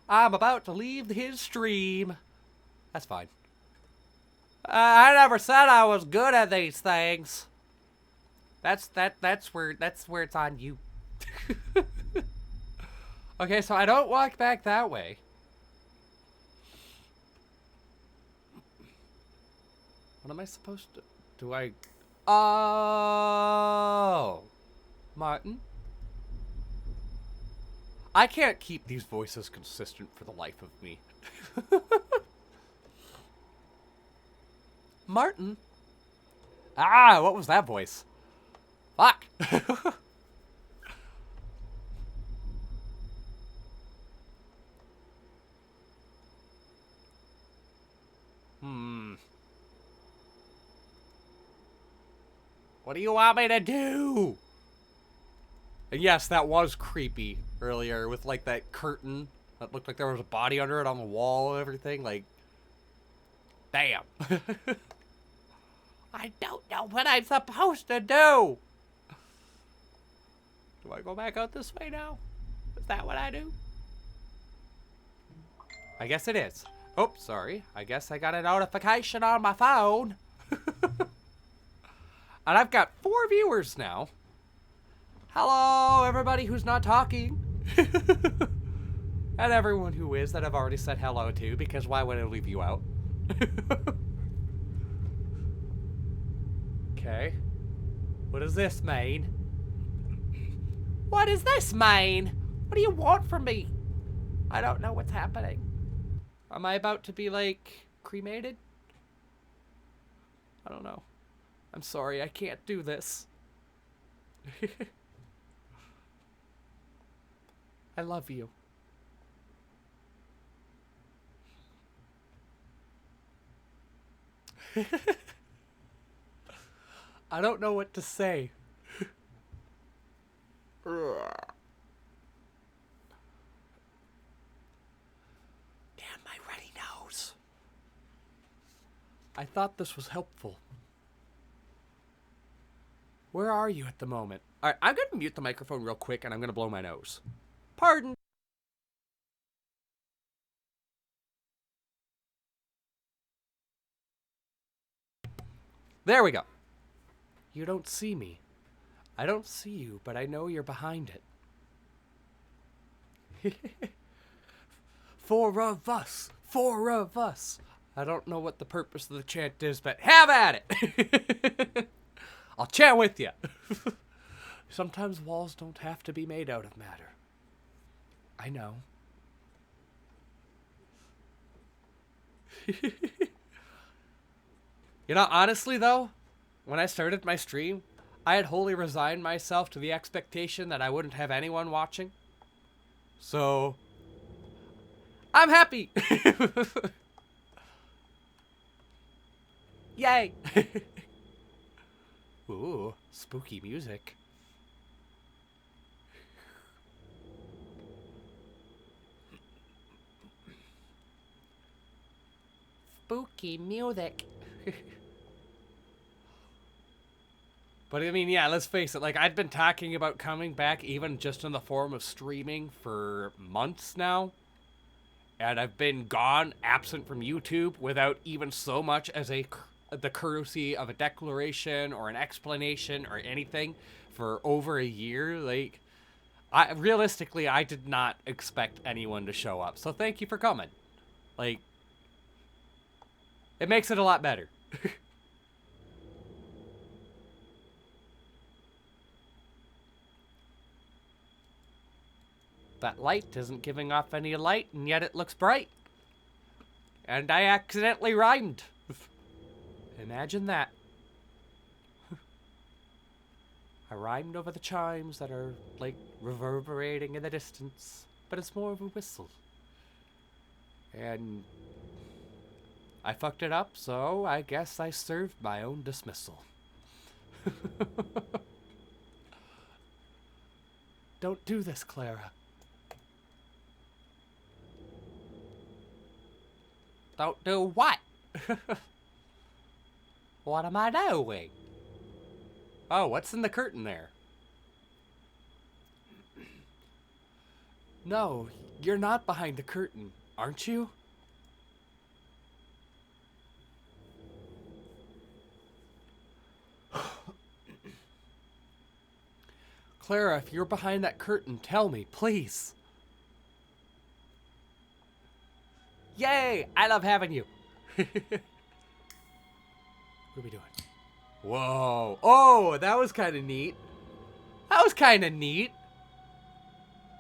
I'm about to leave his stream. That's fine. I never said I was good at these things. That's where it's on you. Okay, so I don't walk back that way. What am I supposed to... Do I... Oh! Martin? I can't keep these voices consistent for the life of me. Martin? Ah, what was that voice? Fuck! What do you want me to do? And yes, that was creepy earlier with like that curtain that looked like there was a body under it on the wall and everything. Like, damn. I don't know what I'm supposed to do. Do I go back out this way now? Is that what I do? I guess it is. Oh, sorry. I guess I got a notification on my phone. And I've got 4 viewers now. Hello, everybody who's not talking. And everyone who is that I've already said hello to, because why would I leave you out? Okay. What does this mean? What does this mean? What do you want from me? I don't know what's happening. Am I about to be, like, cremated? I don't know. I'm sorry, I can't do this. I love you. I don't know what to say. Damn, my runny nose. I thought this was helpful. Where are you at the moment? Alright, I'm gonna mute the microphone real quick and I'm gonna blow my nose. Pardon. There we go. You don't see me. I don't see you, but I know you're behind it. 4 of us. 4 of us. I don't know what the purpose of the chant is, but have at it. I'll chant with you. Sometimes walls don't have to be made out of matter. I know. You know, honestly though, when I started my stream, I had wholly resigned myself to the expectation that I wouldn't have anyone watching. So, I'm happy. Yay. Ooh, spooky music. Spooky music. But I mean, yeah, let's face it, like, I'd been talking about coming back even just in the form of streaming for months now. And I've been gone, absent from YouTube, without even so much as the courtesy of a declaration or an explanation or anything for over a year. Like, realistically, I did not expect anyone to show up. So thank you for coming. Like, it makes it a lot better. That light isn't giving off any light, and yet it looks bright. And I accidentally rhymed. Imagine that. I rhymed over the chimes that are, like, reverberating in the distance, but it's more of a whistle. And I fucked it up, so I guess I served my own dismissal. Don't do this, Clara. Don't do what? What am I doing? Oh, what's in the curtain there? No, you're not behind the curtain, aren't you? Clara, if you're behind that curtain, tell me, please. Yay! I love having you. What are we doing? Whoa. Oh, that was kind of neat. That was kind of neat.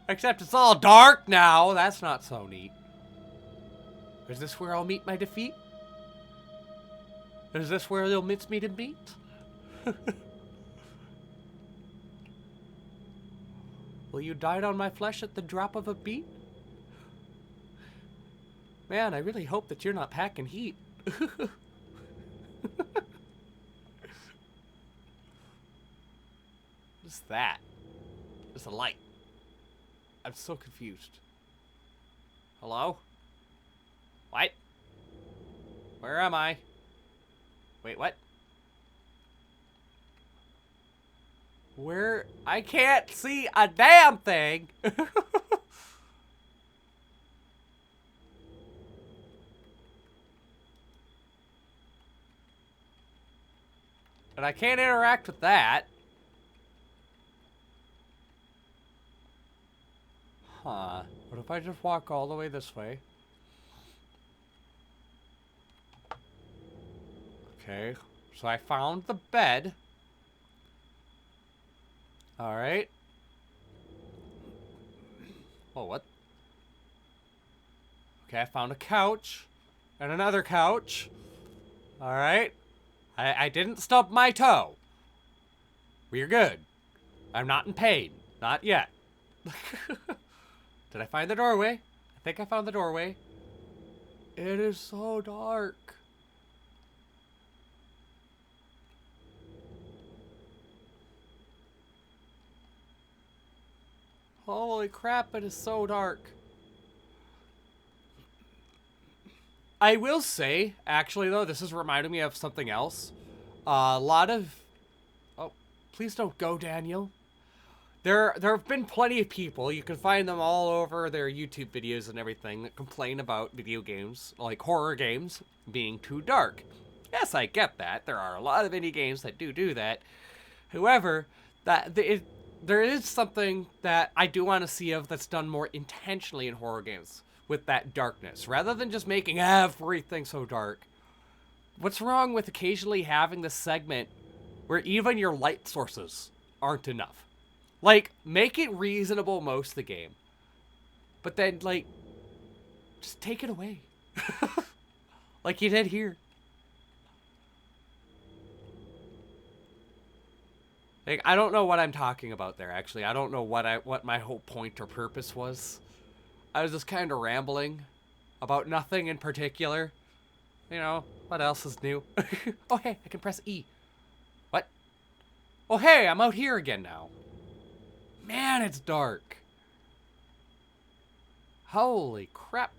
Except it's all dark now. That's not so neat. Is this where I'll meet my defeat? Is this where they'll mince me to meet? Will you dine on my flesh at the drop of a beat? Man, I really hope that you're not packing heat. What's that? It's a light. I'm so confused. Hello? What? Where am I? Wait, what? Where? I can't see a damn thing! And I can't interact with that. Huh. What if I just walk all the way this way? Okay. So I found the bed. Alright. Oh, what? Okay, I found a couch. And another couch. Alright. I didn't stub my toe. We're good. I'm not in pain. Not yet. Did I find the doorway? I think I found the doorway. It is so dark. Holy crap, it is so dark. I will say, actually though, this is reminding me of something else. A lot of... Oh, please don't go, Daniel. There have been plenty of people, you can find them all over their YouTube videos and everything, that complain about video games, like horror games, being too dark. Yes, I get that. There are a lot of indie games that do that. However, there is something that I do want to see of that's done more intentionally in horror games with that darkness, rather than just making everything so dark. What's wrong with occasionally having this segment where even your light sources aren't enough? Like, make it reasonable most of the game, but then, like, just take it away. Like you did here. Like, I don't know what I'm talking about there, actually. I don't know what my whole point or purpose was. I was just kind of rambling about nothing in particular. You know, what else is new? Oh, hey, I can press E. What? Oh, hey, I'm out here again now. Man, it's dark. Holy crap.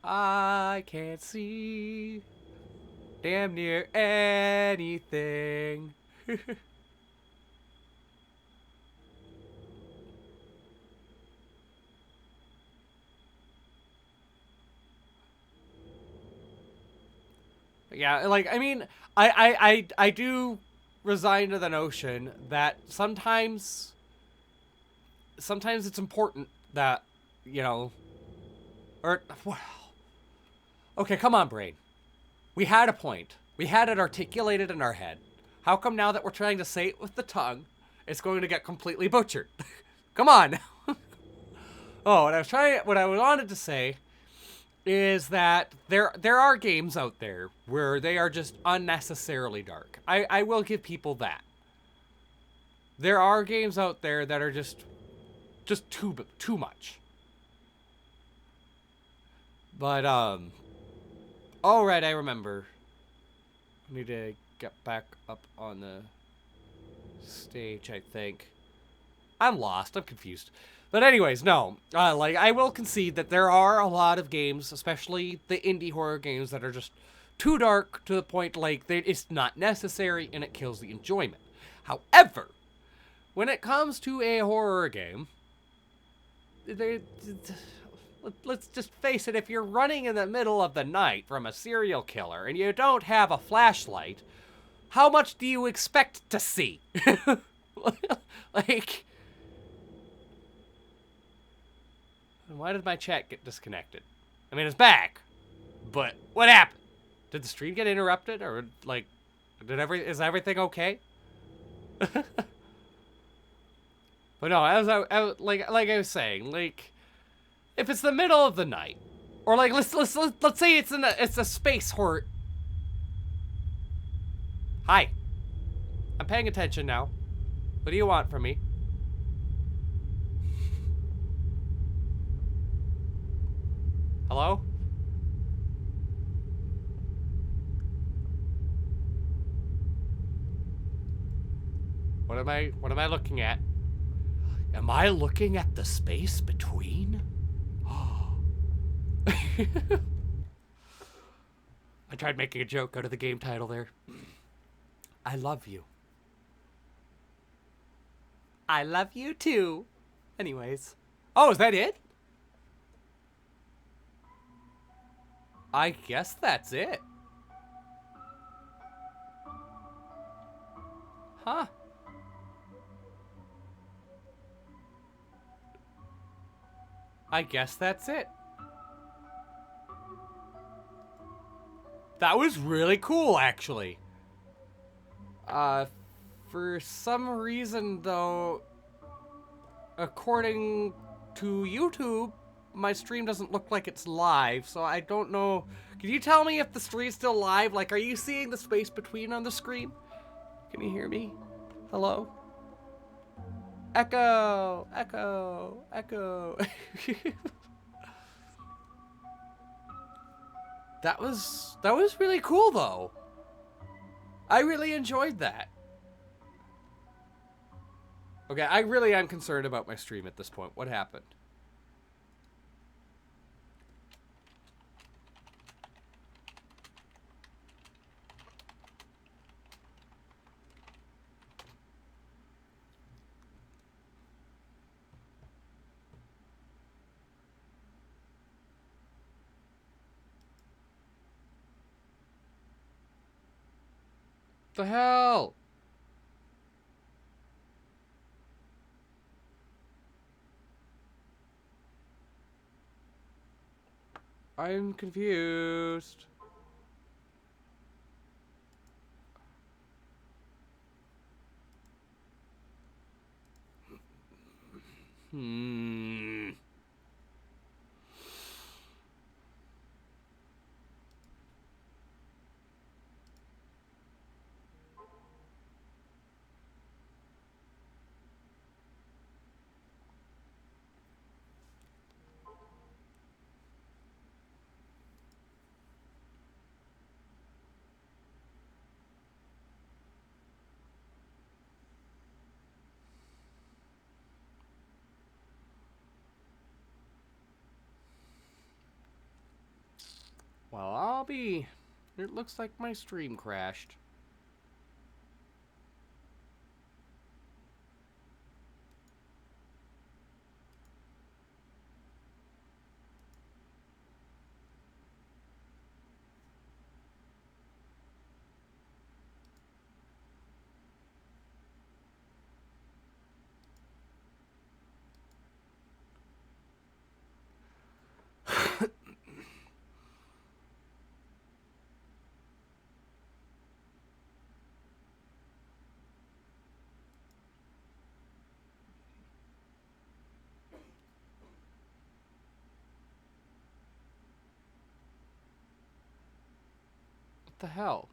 I can't see damn near anything. Yeah, like, I mean, I do resign to the notion that sometimes it's important that, you know, or, well, okay, come on, brain. We had a point. We had it articulated in our head. How come now that we're trying to say it with the tongue, it's going to get completely butchered? Come on. Oh, what I wanted to say is that there are games out there where they are just unnecessarily dark. I will give people that. There are games out there that are just too much. But all right, I remember. I need to get back up on the stage, I think. I'm lost. I'm confused. But anyways, no. Like, I will concede that there are a lot of games, especially the indie horror games, that are just too dark to the point, like, it's not necessary and it kills the enjoyment. However, when it comes to a horror game, let's just face it, if you're running in the middle of the night from a serial killer and you don't have a flashlight, how much do you expect to see? Like... And why did my chat get disconnected? I mean, it's back, but what happened? Did the stream get interrupted, or like, is everything okay? But no, like I was saying, like, if it's the middle of the night, or like let's say it's a space hort. Hi, I'm paying attention now. What do you want from me? Hello? What am I looking at? Am I looking at the space between? I tried making a joke out of the game title there. I love you. I love you too. Anyways. Oh, is that it? I guess that's it. Huh. I guess that's it. That was really cool, actually. For some reason, though, according to YouTube, my stream doesn't look like it's live, so I don't know. Can you tell me if the stream's still live? Like, are you seeing the space between on the screen? Can you hear me? Hello? Echo! Echo! Echo! That was really cool, though. I really enjoyed that. Okay, I really am concerned about my stream at this point. What happened? The hell? I'm confused. Hmm. Well, it looks like my stream crashed. What the hell?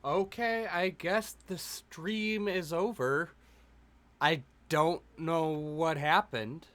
Okay, I guess the stream is over. I don't know what happened.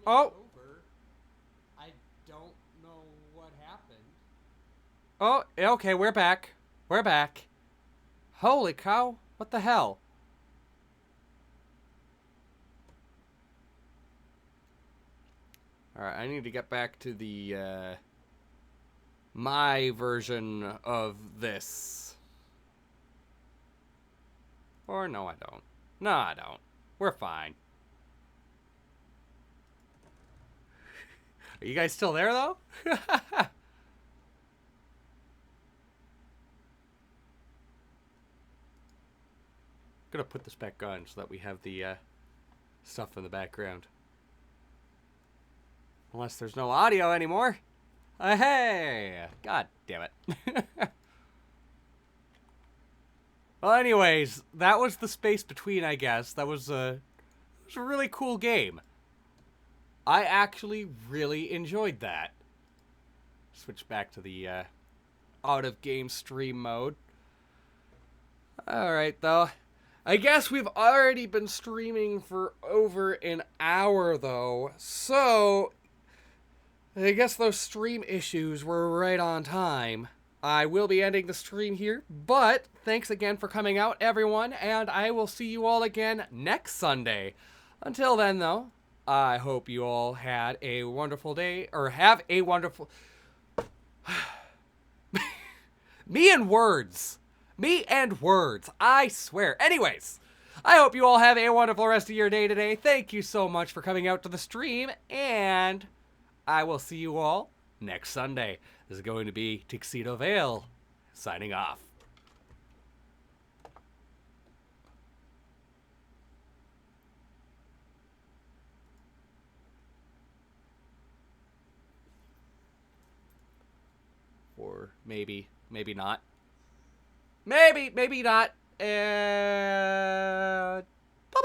Oh. I don't know what happened. Oh, okay, we're back. We're back. Holy cow. What the hell? Alright, I need to get back to the, my version of this. Or no, I don't. No, I don't. We're fine. Are you guys still there, though? Gonna put this back on so that we have the stuff in the background. Unless there's no audio anymore. Hey! God damn it. Well, anyways, that was the space between, I guess. That was a really cool game. I actually really enjoyed that. Switch back to the out-of-game stream mode. Alright, though. I guess we've already been streaming for over an hour, though. So, I guess those stream issues were right on time. I will be ending the stream here, but thanks again for coming out, everyone, and I will see you all again next Sunday. Until then, though, I hope you all had a wonderful day, or have a wonderful... Me and words, I swear. Anyways, I hope you all have a wonderful rest of your day today. Thank you so much for coming out to the stream, and I will see you all next Sunday. This is going to be Tuxedo Vale, signing off. Or maybe not. Maybe not.